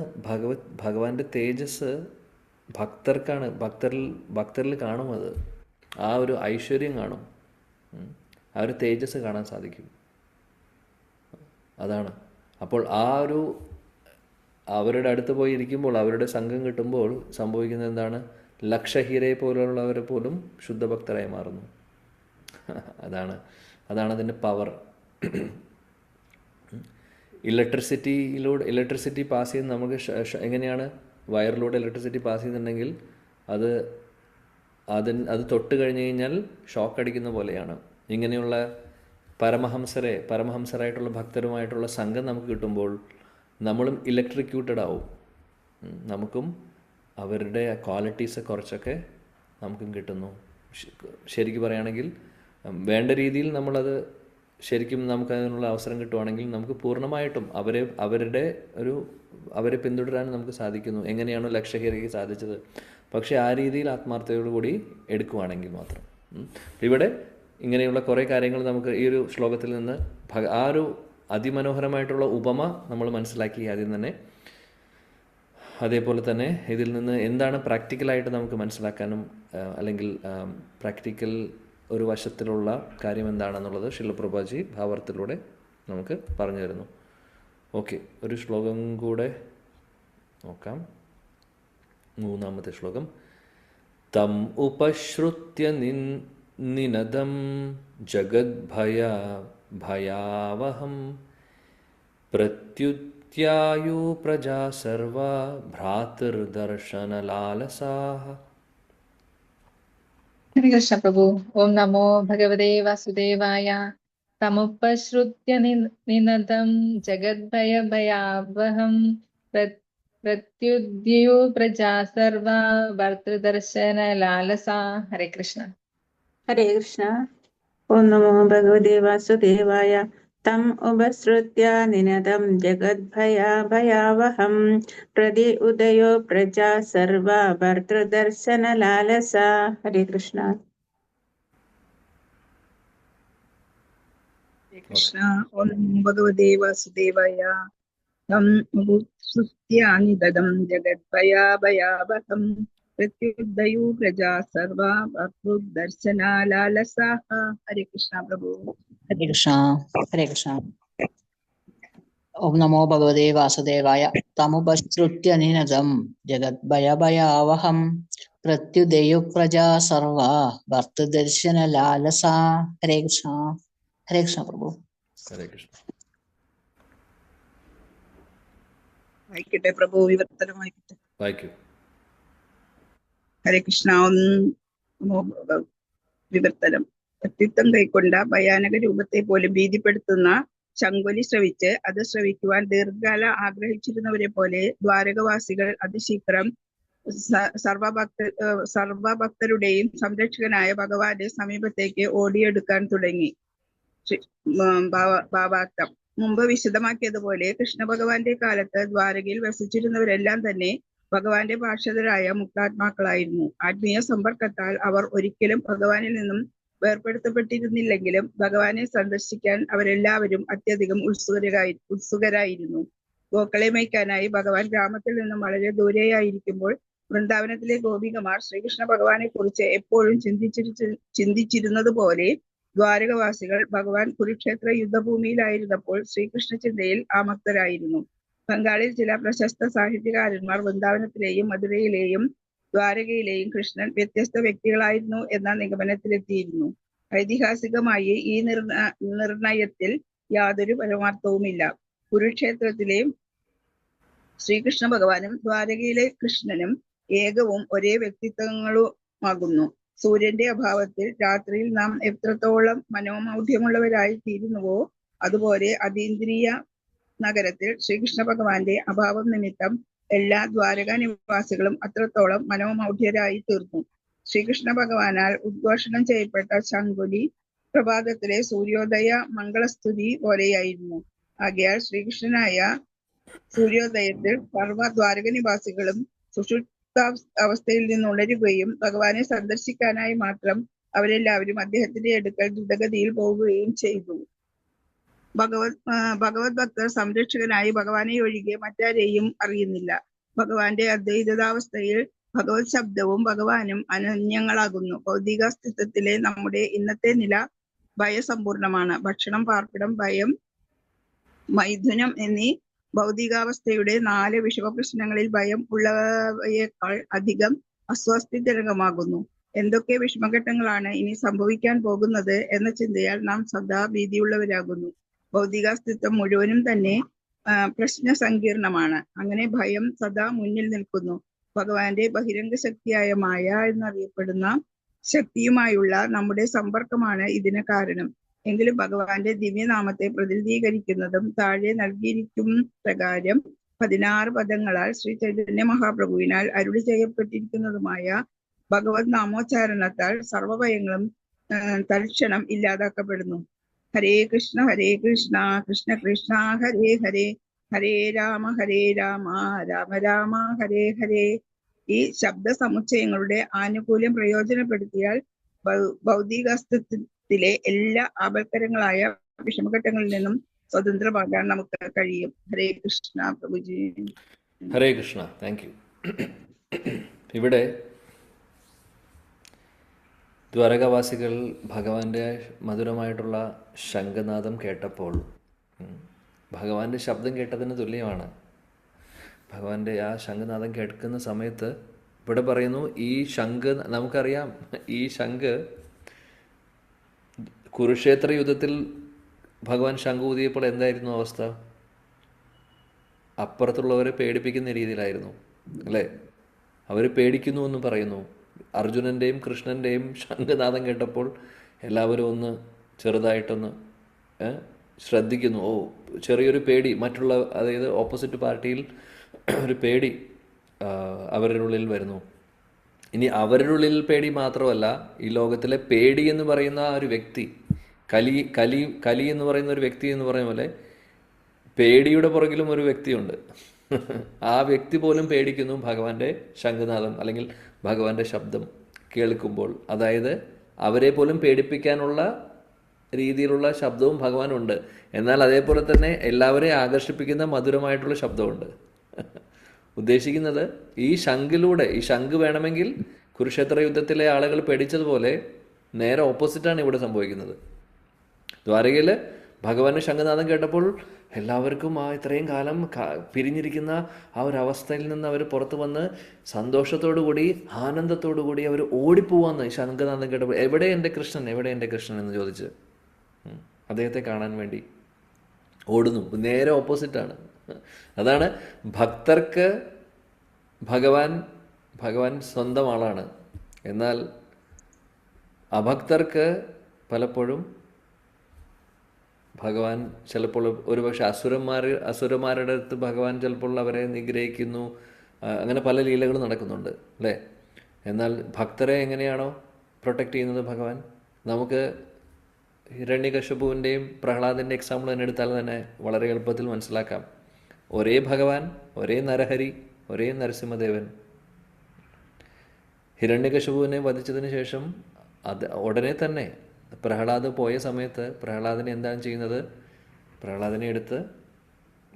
ഭഗവാന്റെ തേജസ് ഭക്തരിൽ കാണും. ആ ഒരു ഐശ്വര്യം കാണും, ആ ഒരു തേജസ് കാണാൻ സാധിക്കും. അതാണ്. അപ്പോൾ അവരുടെ അടുത്ത് പോയി ഇരിക്കുമ്പോൾ, അവരുടെ സംഘം കിട്ടുമ്പോൾ സംഭവിക്കുന്നത് എന്താണ്? ലക്ഷഹീരയെ പോലുള്ളവരെ പോലും ശുദ്ധഭക്തരായി മാറുന്നു. അതാണ് അതിൻ്റെ പവർ. ഇലക്ട്രിസിറ്റി പാസ് ചെയ്യുന്ന നമുക്ക് എങ്ങനെയാണ്? വയറിലൂടെ ഇലക്ട്രിസിറ്റി പാസ് ചെയ്യുന്നുണ്ടെങ്കിൽ അത് തൊട്ട് കഴിഞ്ഞ് കഴിഞ്ഞാൽ ഷോക്ക് അടിക്കുന്ന പോലെയാണ്. ഇങ്ങനെയുള്ള പരമഹംസരായിട്ടുള്ള ഭക്തരുമായിട്ടുള്ള സംഘം നമുക്ക് കിട്ടുമ്പോൾ നമ്മളും ഇലക്ട്രിക്യൂട്ടഡ് ആവും. നമുക്കും അവരുടെ ക്വാളിറ്റീസ് കുറച്ചൊക്കെ നമുക്കും കിട്ടുന്നു. ശരിക്കും പറയുകയാണെങ്കിൽ വേണ്ട രീതിയിൽ നമ്മളത് ശരിക്കും നമുക്കതിനുള്ള അവസരം കിട്ടുവാണെങ്കിൽ നമുക്ക് പൂർണ്ണമായിട്ടും അവരെ പിന്തുടരാൻ നമുക്ക് സാധിക്കുന്നു. എങ്ങനെയാണോ ലക്ഷഹീരയ്ക്ക് സാധിച്ചത്. പക്ഷേ ആ രീതിയിൽ ആത്മാർത്ഥതയോടുകൂടി എടുക്കുവാണെങ്കിൽ മാത്രം. ഇവിടെ ഇങ്ങനെയുള്ള കുറേ കാര്യങ്ങൾ നമുക്ക് ഈ ഒരു ശ്ലോകത്തിൽ നിന്ന് ആ ഒരു അതിമനോഹരമായിട്ടുള്ള ഉപമ നമ്മൾ മനസ്സിലാക്കി ആദ്യം തന്നെ. അതേപോലെ തന്നെ ഇതിൽ നിന്ന് എന്താണ് പ്രാക്ടിക്കലായിട്ട് നമുക്ക് മനസ്സിലാക്കാനും, അല്ലെങ്കിൽ പ്രാക്ടിക്കൽ ഒരു വശത്തിലുള്ള കാര്യം എന്താണെന്നുള്ളത് ശില പ്രഭുപാദി ഭാവാർത്ഥത്തിലൂടെ നമുക്ക് പറഞ്ഞു തരുന്നു. ഓക്കെ, ഒരു ശ്ലോകം കൂടെ നോക്കാം. 3-ാമത്തെ ശ്ലോകം. തം ഉപശ്രുത്യ നിനദം ജഗദ്ഭയാവഹം പ്രത്യുത്യായു പ്രജാ സർവ ഭ്രാതൃദർശനലാലസാഃ. ഹരേ കൃഷ്ണ പ്രഭു. ഓം നമോ ഭഗവതേ വാസുദേവായ. തമുപശ്രുത്യ നിനദം ജഗദ്ഭയാവഹം പ്രത്യുദ്യു പ്രജാ സർവ ഭർതൃദർശന ലാലസാ. ഹരേ കൃഷ്ണ. ഹരേ കൃഷ്ണ. ഓം നമോ ഭഗവതേ വാസുദേവായ. തം ഉപസൃത്യ നിനദം ജഗദ്ഭയാവഹം പ്രതി ഉദയോ പ്രജാ സർവ ഭർതൃദർശന ലാലസാ. ഹരേ കൃഷ്ണ. കൃഷ്ണ ഓം ഭഗവതേ വാസുദേവായ തം ഉപുത്സുത്യാനിദം ജഗദ്ഭയാഭയാവഹം പ്രത്യുദയോ പ്രജാ സർവാ ഭക്തദർശനാലാലസാഹ. ഹരേ കൃഷ്ണ പ്രഭു. ഹരേ കൃഷ്ണ. ഹരേ കൃഷ്ണ. ഓം നമോ ഭഗവതേ വാസുദേവായ തമുപശ്രുത്യ നിനദം ജഗദ്ഭയഭയാവഹം പ്രത്യുദയോ പ്രജാ സർവാ ഭർത്തൃദർശന ലാലസാ. ഹരേ കൃഷ്ണ. ഹരേ കൃഷ്ണ പ്രഭു. ഹരേ കൃഷ്ണ. വായിക്കട്ടെ പ്രഭു, വിവർത്തനം വായിക്കട്ടെ. വായിക്കൂ. ഹരേ കൃഷ്ണ. വിവർത്തനം. വ്യക്തിത്വം കൈക്കൊണ്ട ഭയാനക രൂപത്തെ പോലും ഭീതിപ്പെടുത്തുന്ന ശങ്കുലി ശ്രവിച്ച് അത് ശ്രവിക്കുവാൻ ദീർഘകാല ആഗ്രഹിച്ചിരുന്നവരെ പോലെ ദ്വാരകവാസികൾ അതിശീഘ്രം സർവഭക്തരുടെയും സംരക്ഷകനായ ഭഗവാന്റെ സമീപത്തേക്ക് ഓടിയെടുക്കാൻ തുടങ്ങി. ഭാവാർത്ഥം. മുമ്പ് വിശദമാക്കിയതുപോലെ കൃഷ്ണ ഭഗവാന്റെ കാലത്ത് ദ്വാരകയിൽ വസിച്ചിരുന്നവരെല്ലാം തന്നെ ഭഗവാന്റെ പാർഷദരായ മുക്താത്മാക്കളായിരുന്നു. ആത്മീയ സമ്പർക്കത്താൽ അവർ ഒരിക്കലും ഭഗവാനിൽ നിന്നും വേർപെടുത്തപ്പെട്ടിരുന്നില്ലെങ്കിലും ഭഗവാനെ സന്ദർശിക്കാൻ അവരെല്ലാവരും അത്യധികം ഉത്സുകരായിരുന്നു. ഗോക്കളെ മേയ്ക്കാനായി ഭഗവാൻ ഗ്രാമത്തിൽ നിന്നും വളരെ ദൂരെയായിരിക്കുമ്പോൾ വൃന്ദാവനത്തിലെ ഗോപികമാർ ശ്രീകൃഷ്ണ ഭഗവാനെ കുറിച്ച് എപ്പോഴും ചിന്തിച്ചിരുന്നത് പോലെ ദ്വാരകവാസികൾ ഭഗവാൻ കുരുക്ഷേത്ര യുദ്ധഭൂമിയിലായിരുന്നപ്പോൾ ശ്രീകൃഷ്ണ ചിന്തയിൽ ആമക്തരായിരുന്നു. ബംഗാളിൽ ചില പ്രശസ്ത സാഹിത്യകാരന്മാർ വൃന്ദാവനത്തിലെയും മധുരയിലെയും ദ്വാരകയിലെയും കൃഷ്ണൻ വ്യത്യസ്ത വ്യക്തികളായിരുന്നു എന്ന നിഗമനത്തിലെത്തിയിരുന്നു. ഐതിഹാസികമായി ഈ നിർണയത്തിൽ യാതൊരു പരമാർത്ഥവുമില്ല. കുരുക്ഷേത്രത്തിലെ ശ്രീകൃഷ്ണ ഭഗവാനും ദ്വാരകയിലെ കൃഷ്ണനും ഏകവും ഒരേ വ്യക്തിത്വങ്ങളുമാകുന്നു. സൂര്യന്റെ അഭാവത്തിൽ രാത്രിയിൽ നാം എത്രത്തോളം മനോമൗഢ്യമുള്ളവരായി തീരുന്നുവോ അതുപോലെ അതീന്ദ്രിയ നഗരത്തിൽ ശ്രീകൃഷ്ണ ഭഗവാന്റെ അഭാവം നിമിത്തം എല്ലാ ദ്വാരക നിവാസികളും അത്രത്തോളം മനോമൗഢ്യരായി തീർന്നു. ശ്രീകൃഷ്ണ ഭഗവാനാൽ ഉദ്ഘോഷണം ചെയ്യപ്പെട്ട ശങ്കുലി പ്രഭാതത്തിലെ സൂര്യോദയ മംഗളസ്തുതി പോലെയായിരുന്നു. ആകയാൽ ശ്രീകൃഷ്ണനായ സൂര്യോദയത്തിൽ സർവ ദ്വാരക നിവാസികളും സുഷുപ്ത അവസ്ഥയിൽ നിന്ന് ഉണരുകയും ഭഗവാനെ സന്ദർശിക്കാനായി മാത്രം അവരെല്ലാവരും അദ്ദേഹത്തിന്റെ അടുക്കൽ ദ്രുതഗതിയിൽ പോവുകയും ചെയ്തു. ഭഗവത് ഭക്തർ സംരക്ഷകനായി ഭഗവാനെ ഒഴികെ മറ്റാരെയും അറിയുന്നില്ല. ഭഗവാന്റെ അദ്വൈതാവസ്ഥയിൽ ഭഗവത് ശബ്ദവും ഭഗവാനും അനന്യങ്ങളാകുന്നു. ഭൗതികാസ്തിത്വത്തിലെ നമ്മുടെ ഇന്നത്തെ നില ഭയസമ്പൂർണമാണ്. ഭക്ഷണം, പാർപ്പിടം, ഭയം, മൈഥുനം എന്നീ ഭൗതികാവസ്ഥയുടെ 4 വിഷമപ്രശ്നങ്ങളിൽ ഭയം ഉള്ളവയേക്കാൾ അധികം അസ്വസ്ഥജനകമാകുന്നു. എന്തൊക്കെ വിഷമഘട്ടങ്ങളാണ് ഇനി സംഭവിക്കാൻ പോകുന്നത് എന്ന ചിന്തയാൽ നാം സദാ ഭീതിയുള്ളവരാകുന്നു. ഭൗതികാസ്തിത്വം മുഴുവനും തന്നെ പ്രശ്ന സങ്കീർണമാണ്. അങ്ങനെ ഭയം സദാ മുന്നിൽ നിൽക്കുന്നു. ഭഗവാന്റെ ബഹിരംഗ ശക്തിയായ മായ എന്നറിയപ്പെടുന്ന ശക്തിയുമായുള്ള നമ്മുടെ സമ്പർക്കമാണ് ഇതിന് കാരണം. എങ്കിലും ഭഗവാന്റെ ദിവ്യനാമത്തെ പ്രതിനിധീകരിക്കുന്നതും താഴെ നൽകിയിരിക്കും പ്രകാരം 16 പദങ്ങളാൽ ശ്രീ ചൈതന്യ മഹാപ്രഭുവിനാൽ അരുളി ചെയ്യപ്പെട്ടിരിക്കുന്നതുമായ ഭഗവത് നാമോച്ചാരണത്താൽ സർവഭയങ്ങളും തൽക്ഷണം ഇല്ലാതാക്കപ്പെടുന്നു. ഹരേ കൃഷ്ണ കൃഷ്ണ കൃഷ്ണ ഹരേ ഹരേ, ഹരേ രാമ രാമ രാമ ഹരേ ഹരേ. ഈ ശബ്ദ സമുച്ചയങ്ങളുടെ ആനുകൂല്യം പ്രയോജനപ്പെടുത്തിയാൽ ഭൗതികാസ്തിത്വത്തിലെ എല്ലാ ആപൽക്കരങ്ങളായ വിഷമഘട്ടങ്ങളിൽ നിന്നും സ്വതന്ത്രമാകാൻ നമുക്ക് കഴിയും. ഹരേ കൃഷ്ണ പ്രഭുജി. ഹരേ കൃഷ്ണ. Thank you. ഇവിടെ ദ്വാരകാവാസികൾ ഭഗവാന്റെ മധുരമായിട്ടുള്ള ശംഖനാദം കേട്ടപ്പോൾ ഭഗവാന്റെ ശബ്ദം കേട്ടതിന് തുല്യമാണ്. ഭഗവാന്റെ ആ ശംഖനാദം കേൾക്കുന്ന സമയത്ത് ഇവിടെ പറയുന്നു, ഈ ശംഖ് നമുക്കറിയാം, ഈ ശംഖ് കുരുക്ഷേത്ര യുദ്ധത്തിൽ ഭഗവാൻ ശംഖ് ഊതിയപ്പോൾ എന്തായിരുന്നു അവസ്ഥ? അപ്പുറത്തുള്ളവരെ പേടിപ്പിക്കുന്ന രീതിയിലായിരുന്നു, അല്ലേ? അവർ പേടിക്കുന്നു എന്ന് പറയുന്നു. അർജുനൻ്റെയും കൃഷ്ണൻ്റെയും ശംഖനാദം കേട്ടപ്പോൾ എല്ലാവരും ഒന്ന് ചെറുതായിട്ടൊന്ന് ശ്രദ്ധിക്കുന്നു. ഓ, ചെറിയൊരു പേടി മറ്റുള്ള, അതായത് ഓപ്പോസിറ്റ് പാർട്ടിയിൽ ഒരു പേടി അവരുടെ ഉള്ളിൽ വരുന്നു. ഇനി അവരുടെ ഉള്ളിൽ പേടി മാത്രമല്ല, ഈ ലോകത്തിലെ പേടി എന്ന് പറയുന്ന ആ ഒരു വ്യക്തി, കലി എന്ന് പറയുന്ന ഒരു വ്യക്തി എന്ന് പറയുന്ന പോലെ പേടിയുടെ പുറകിലും ഒരു വ്യക്തിയുണ്ട്. ആ വ്യക്തി പോലും പേടിക്കുന്നു ഭഗവാന്റെ ശംഖനാദം അല്ലെങ്കിൽ ഭഗവാന്റെ ശബ്ദം കേൾക്കുമ്പോൾ. അതായത് അവരെ പോലും പേടിപ്പിക്കാനുള്ള രീതിയിലുള്ള ശബ്ദവും ഭഗവാനുണ്ട്. എന്നാൽ അതേപോലെ തന്നെ എല്ലാവരെയും ആകർഷിപ്പിക്കുന്ന മധുരമായിട്ടുള്ള ശബ്ദമുണ്ട്. ഉദ്ദേശിക്കുന്നത് ഈ ശംഖിലൂടെ, ഈ ശംഖ് വേണമെങ്കിൽ കുരുക്ഷേത്ര യുദ്ധത്തിലെ ആളുകൾ പേടിച്ചതുപോലെ നേരെ ഓപ്പോസിറ്റാണ് ഇവിടെ സംഭവിക്കുന്നത്. ദ്വാരകയിൽ ഭഗവാന്റെ ശംഖനാദം കേട്ടപ്പോൾ എല്ലാവർക്കും ആ ഇത്രയും കാലം പിരിഞ്ഞിരിക്കുന്ന ആ ഒരു അവസ്ഥയിൽ നിന്ന് അവർ പുറത്തു വന്ന് സന്തോഷത്തോടു കൂടി, ആനന്ദത്തോടു കൂടി അവർ ഓടിപ്പോവാന്ന് ഈ ശംഖനാദം കേട്ടപ്പോൾ. എവിടെ എൻ്റെ കൃഷ്ണൻ, എവിടെ എൻ്റെ കൃഷ്ണൻ എന്ന് ചോദിച്ച് അദ്ദേഹത്തെ കാണാൻ വേണ്ടി ഓടുന്നു. നേരെ ഓപ്പോസിറ്റാണ്. അതാണ് ഭക്തർക്ക് ഭഗവാൻ സ്വന്തം ആളാണ്. എന്നാൽ അഭക്തർക്ക് പലപ്പോഴും ഭഗവാൻ ചിലപ്പോൾ ഒരുപക്ഷെ അസുരന്മാരുടെ അടുത്ത് ഭഗവാൻ ചിലപ്പോൾ അവരെ നിഗ്രഹിക്കുന്നു. അങ്ങനെ പല ലീലകളും നടക്കുന്നുണ്ട് അല്ലേ? എന്നാൽ ഭക്തരെ എങ്ങനെയാണോ പ്രൊട്ടക്റ്റ് ചെയ്യുന്നത് ഭഗവാൻ, നമുക്ക് ഹിരണ്യകശിപുവിൻ്റെയും പ്രഹ്ലാദിൻ്റെ എക്സാമ്പിൾ തന്നെ എടുത്താൽ തന്നെ വളരെ എളുപ്പത്തിൽ മനസ്സിലാക്കാം. ഒരേ ഭഗവാൻ, ഒരേ നരഹരി, ഒരേ നരസിംഹദേവൻ. ഹിരണ്യകശിപുവിനെ വധിച്ചതിന് ശേഷം ഉടനെ തന്നെ പ്രഹ്ലാദ് പോയ സമയത്ത് പ്രഹ്ലാദിനെ എന്താണ് ചെയ്യുന്നത്? പ്രഹ്ലാദിനെ എടുത്ത്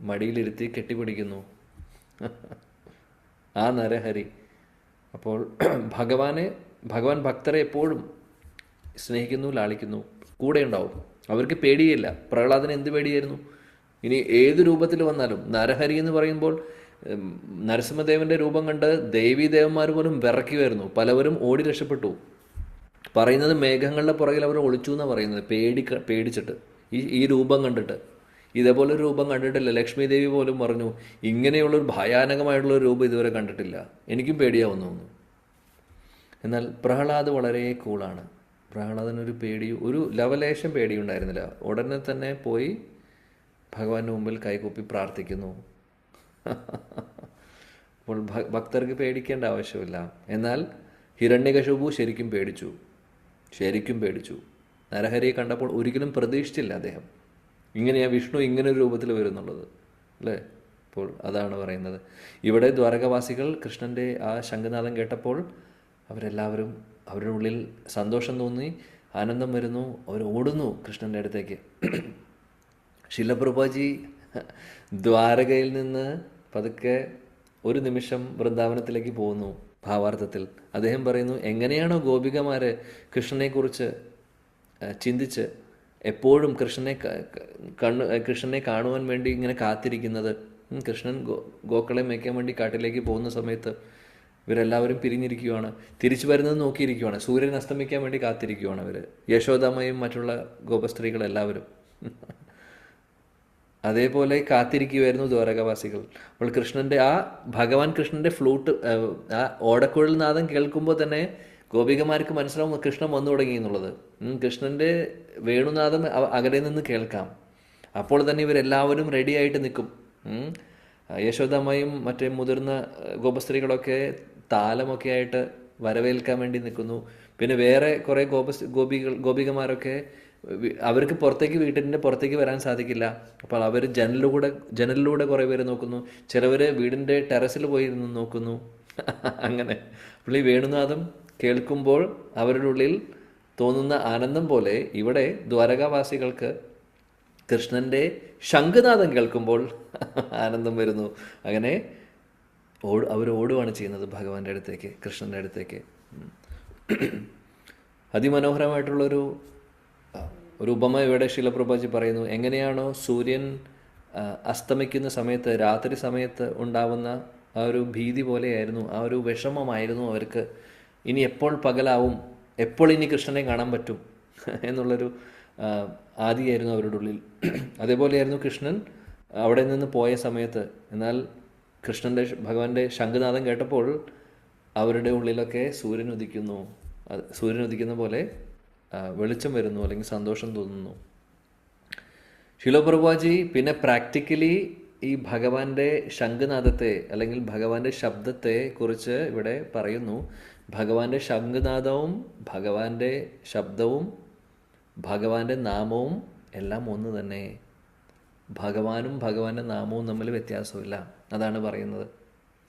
മടിയിലിരുത്തി കെട്ടിപ്പിടിക്കുന്നു ആ നരഹരി. അപ്പോൾ ഭഗവാൻ ഭക്തരെ എപ്പോഴും സ്നേഹിക്കുന്നു, ലാളിക്കുന്നു, കൂടെ ഉണ്ടാവും. അവർക്ക് പേടിയില്ല. പ്രഹ്ലാദിന് എന്ത് പേടിയായിരുന്നു? ഇനി ഏത് രൂപത്തിൽ വന്നാലും. നരഹരി എന്ന് പറയുമ്പോൾ നരസിംഹദേവൻ്റെ രൂപം കണ്ട് ദേവീദേവന്മാർ പോലും വിറയ്ക്കുമായിരുന്നു. പലവരും ഓടി രക്ഷപ്പെട്ടു. പറയുന്നത് മേഘങ്ങളുടെ പുറകിൽ അവർ ഒളിച്ചു എന്നാണ് പറയുന്നത്, പേടിച്ചിട്ട്, ഈ രൂപം കണ്ടിട്ട്. ഇതേപോലൊരു രൂപം കണ്ടിട്ടില്ല. ലക്ഷ്മി ദേവി പോലും പറഞ്ഞു, ഇങ്ങനെയുള്ളൊരു ഭയാനകമായിട്ടുള്ളൊരു രൂപം ഇതുവരെ കണ്ടിട്ടില്ല, എനിക്കും പേടിയാവുന്നു. എന്നാൽ പ്രഹ്ലാദ് വളരെ കൂളാണ്. പ്രഹ്ലാദനൊരു ഒരു ലവലേശം പേടിയുണ്ടായിരുന്നില്ല. ഉടനെ തന്നെ പോയി ഭഗവാന്റെ മുമ്പിൽ കൈകൂപ്പി പ്രാർത്ഥിക്കുന്നു. അപ്പോൾ ഭക്തർക്ക് പേടിക്കേണ്ട ആവശ്യമില്ല. എന്നാൽ ഹിരണ്യകശിപു ശരിക്കും പേടിച്ചു. നരഹരിയെ കണ്ടപ്പോൾ ഒരിക്കലും പ്രതീക്ഷിച്ചില്ല അദ്ദേഹം ഇങ്ങനെയാ വിഷ്ണു ഇങ്ങനൊരു രൂപത്തിൽ വരുന്നുള്ളത് അല്ലേ? അപ്പോൾ അതാണ് പറയുന്നത്. ഇവിടെ ദ്വാരകവാസികൾ കൃഷ്ണൻ്റെ ആ ശംഖനാദം കേട്ടപ്പോൾ അവരെല്ലാവരും അവരുടെ ഉള്ളിൽ സന്തോഷം തോന്നി, ആനന്ദം വരുന്നു. അവർ ഓടുന്നു കൃഷ്ണൻ്റെ അടുത്തേക്ക്. ശിലപ്രഭുജി ദ്വാരകയിൽ നിന്ന് പതുക്കെ ഒരു നിമിഷം വൃന്ദാവനത്തിലേക്ക് പോകുന്നു. ഭാവാർത്ഥത്തിൽ അദ്ദേഹം പറയുന്നു, എങ്ങനെയാണോ ഗോപികമാർ കൃഷ്ണനെക്കുറിച്ച് ചിന്തിച്ച് എപ്പോഴും കൃഷ്ണനെ കാണുവാൻ വേണ്ടി ഇങ്ങനെ കാത്തിരിക്കുന്നത്. കൃഷ്ണൻ ഗോക്കളെ മേയ്ക്കാൻ വേണ്ടി കാട്ടിലേക്ക് പോകുന്ന സമയത്ത് ഇവരെല്ലാവരും പിരിഞ്ഞിരിക്കുകയാണ്, തിരിച്ചു വരുന്നത് നോക്കിയിരിക്കുകയാണ്, സൂര്യൻ അസ്തമിക്കാൻ വേണ്ടി കാത്തിരിക്കുകയാണ് ഇവർ, യശോദാമ്മയും മറ്റുള്ള ഗോപസ്ത്രീകളെല്ലാവരും. അതേപോലെ കാത്തിരിക്കുമായിരുന്നു ദ്വാരകവാസികൾ. അപ്പോൾ ഭഗവാൻ കൃഷ്ണൻ്റെ ഫ്ലൂട്ട്, ആ ഓടക്കുഴൽ നാദം കേൾക്കുമ്പോൾ തന്നെ ഗോപികമാർക്ക് മനസ്സിലാവും കൃഷ്ണൻ വന്നു തുടങ്ങി എന്നുള്ളത്. കൃഷ്ണൻ്റെ വേണുനാദം അകലെ നിന്ന് കേൾക്കാം. അപ്പോൾ തന്നെ ഇവരെല്ലാവരും റെഡിയായിട്ട് നിൽക്കും. യശോദാമ്മയും മറ്റേ മുതിർന്ന ഗോപസ്ത്രീകളൊക്കെ താലമൊക്കെ ആയിട്ട് വരവേൽക്കാൻ വേണ്ടി നിൽക്കുന്നു. പിന്നെ വേറെ കുറേ ഗോപികമാരൊക്കെ അവർക്ക് വീട്ടിൻ്റെ പുറത്തേക്ക് വരാൻ സാധിക്കില്ല. അപ്പോൾ അവർ ജനലിലൂടെ കുറേ പേര് നോക്കുന്നു. ചിലവർ വീടിൻ്റെ ടെറസിൽ പോയി ഇരുന്ന് നോക്കുന്നു. അങ്ങനെ അപ്പോൾ ഈ വേണുനാഥം കേൾക്കുമ്പോൾ അവരുടെ ഉള്ളിൽ തോന്നുന്ന ആനന്ദം പോലെ ഇവിടെ ദ്വാരകാവാസികൾക്ക് കൃഷ്ണൻ്റെ ശംഖനാദം കേൾക്കുമ്പോൾ ആനന്ദം വരുന്നു. അങ്ങനെ അവർ ഓടുകയാണ് ചെയ്യുന്നത് ഭഗവാന്റെ അടുത്തേക്ക്, കൃഷ്ണൻ്റെ അടുത്തേക്ക്. അതിമനോഹരമായിട്ടുള്ളൊരു ഉപമ ഇവിടെ ശിലപ്രഭുജി പറയുന്നു. എങ്ങനെയാണോ സൂര്യൻ അസ്തമിക്കുന്ന സമയത്ത്, രാത്രി സമയത്ത് ഉണ്ടാവുന്ന ആ ഒരു ഭീതി പോലെയായിരുന്നു, ആ ഒരു വിഷമമായിരുന്നു അവർക്ക്. ഇനി എപ്പോൾ പകലാവും, എപ്പോൾ ഇനി കൃഷ്ണനെ കാണാൻ പറ്റും എന്നുള്ളൊരു ആദിയായിരുന്നു അവരുടെ ഉള്ളിൽ. അതേപോലെയായിരുന്നു കൃഷ്ണൻ അവിടെ നിന്ന് പോയ സമയത്ത്. എന്നാൽ ഭഗവാന്റെ ശംഖനാദം കേട്ടപ്പോൾ അവരുടെ ഉള്ളിലൊക്കെ സൂര്യൻ ഉദിക്കുന്ന പോലെ വെളിച്ചം വരുന്നു, അല്ലെങ്കിൽ സന്തോഷം തോന്നുന്നു. ശിലപ്രഭുജി പിന്നെ പ്രാക്ടിക്കലി ഈ ഭഗവാന്റെ ശംഖനാദത്തെ അല്ലെങ്കിൽ ഭഗവാന്റെ ശബ്ദത്തെ കുറിച്ച് ഇവിടെ പറയുന്നു. ഭഗവാന്റെ ശംഖനാദവും ഭഗവാന്റെ ശബ്ദവും ഭഗവാന്റെ നാമവും എല്ലാം ഒന്ന് തന്നെ. ഭഗവാനും ഭഗവാന്റെ നാമവും തമ്മിൽ വ്യത്യാസമില്ല, അതാണ് പറയുന്നത്.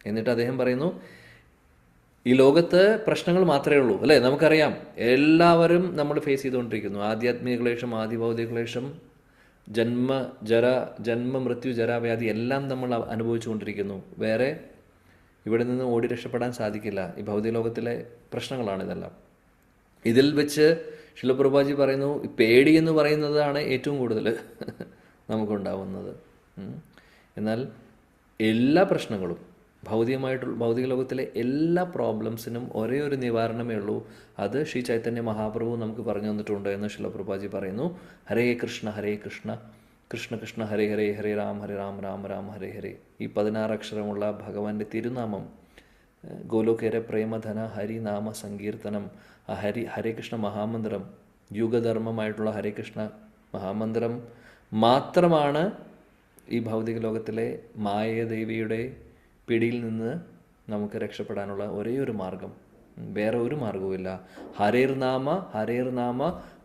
എന്നിട്ട് അദ്ദേഹം പറയുന്നു, ഈ ലോകത്ത് പ്രശ്നങ്ങൾ മാത്രമേ ഉള്ളൂ അല്ലേ? നമുക്കറിയാം, എല്ലാവരും നമ്മൾ ഫേസ് ചെയ്തുകൊണ്ടിരിക്കുന്നു. ആധ്യാത്മിക ക്ലേശം, ആദിഭൗതിക ക്ലേശം, ജന്മ മൃത്യു ജരാവ്യാധി എല്ലാം നമ്മൾ അനുഭവിച്ചുകൊണ്ടിരിക്കുന്നു. വേറെ ഇവിടെ നിന്ന് ഓടി രക്ഷപ്പെടാൻ സാധിക്കില്ല. ഈ ഭൗതിക ലോകത്തിലെ പ്രശ്നങ്ങളാണ് ഇതെല്ലാം. ഇതിൽ വെച്ച് ശില പ്രഭുപാദി പറയുന്നു, പേടി എന്ന് പറയുന്നതാണ് ഏറ്റവും കൂടുതൽ നമുക്കുണ്ടാവുന്നത്. എന്നാൽ എല്ലാ പ്രശ്നങ്ങളും ഭൗതിക ലോകത്തിലെ എല്ലാ പ്രോബ്ലംസിനും ഒരേ ഒരു നിവാരണമേ ഉള്ളൂ. അത് ശ്രീ ചൈതന്യ മഹാപ്രഭു നമുക്ക് പറഞ്ഞു തന്നിട്ടുണ്ട് എന്ന് ശില പ്രഭുപാദി പറയുന്നു. ഹരേ കൃഷ്ണ ഹരേ കൃഷ്ണ കൃഷ്ണ കൃഷ്ണ ഹരേ ഹരേ ഹരേ രാം രാം രാം ഹരേ ഹരേ. ഈ 16 അക്ഷരമുള്ള ഭഗവാന്റെ തിരുനാമം, ഗോലോകേര പ്രേമധന ഹരിനാമ സങ്കീർത്തനം, ആ ഹരേ കൃഷ്ണ മഹാമന്ത്രം, യുഗധർമ്മമായിട്ടുള്ള ഹരേ കൃഷ്ണ മഹാമന്ത്രം മാത്രമാണ് ഈ ഭൗതിക ലോകത്തിലെ മായദേവിയുടെ പിടിയിൽ നിന്ന് നമുക്ക് രക്ഷപ്പെടാനുള്ള ഒരേ ഒരു മാർഗം. വേറെ ഒരു മാർഗവുമില്ല. ഹരേർനാമ ഹരേർനാമ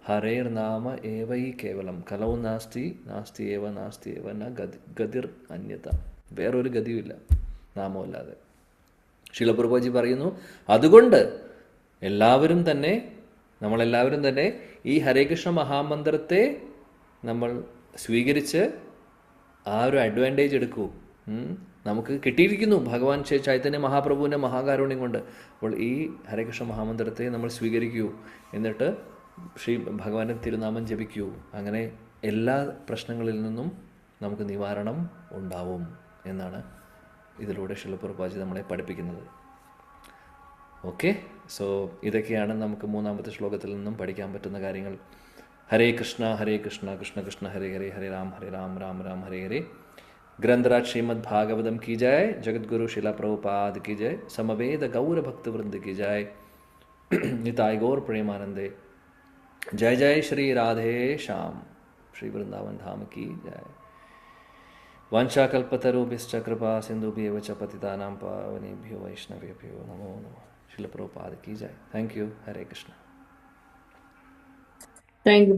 ഹരേർനാമ ഏവ ഈ കേവലം കലൗ നാസ്തി നാസ്തി ഏവ ന ഗതിർ അന്യത. വേറൊരു ഗതിയുമില്ല നാമമല്ലാതെ. ശില പ്രഭുപാദി പറയുന്നു, അതുകൊണ്ട് നമ്മളെല്ലാവരും തന്നെ ഈ ഹരേ കൃഷ്ണ മഹാമന്ത്രത്തെ നമ്മൾ സ്വീകരിച്ച് ആ ഒരു അഡ്വാൻറ്റേജ് എടുക്കൂ. നമുക്ക് കിട്ടിയിരിക്കുന്നു ഭഗവാൻ ചൈതന്യ മഹാപ്രഭുവിൻ്റെ മഹാകാരുണ്യം കൊണ്ട്. അപ്പോൾ ഈ ഹരേ കൃഷ്ണ മഹാമന്ത്രത്തെ നമ്മൾ സ്വീകരിക്കൂ, എന്നിട്ട് ശ്രീ ഭഗവാന്റെ തിരുനാമം ജപിക്കൂ. അങ്ങനെ എല്ലാ പ്രശ്നങ്ങളിൽ നിന്നും നമുക്ക് നിവാരണം ഉണ്ടാവും എന്നാണ് ഇതിലൂടെ ശില പ്രഭുപാദി നമ്മളെ പഠിപ്പിക്കുന്നത്. ഓക്കെ, സോ ഇതൊക്കെയാണ് നമുക്ക് 3-ാമത്തെ ശ്ലോകത്തിൽ നിന്നും പഠിക്കാൻ പറ്റുന്ന കാര്യങ്ങൾ. ഹരേ കൃഷ്ണ കൃഷ്ണ കൃഷ്ണ ഹരേ ഹരേ ഹരേ രാം രാം രാം ഹരേ ഹരേ. ग्रंथराज श्रीमद् भागवतम की जय, जगत गुरु शिला प्रभुपाद की जय, समवेद गौर भक्त वृंद की जय, निताय गौर प्रेमानंदे. जय जय श्री राधे श्याम, श्री वृंदावन धाम की जय. वंशाकल्पतरुभ्यश्च कृपा सिंधुभ्येव च पतितानां पावनेभ्यो वैष्णवेभ्यो नमो नमः. शिला प्रभुपाद की जय. Thank you. Hare Krishna. Thank you.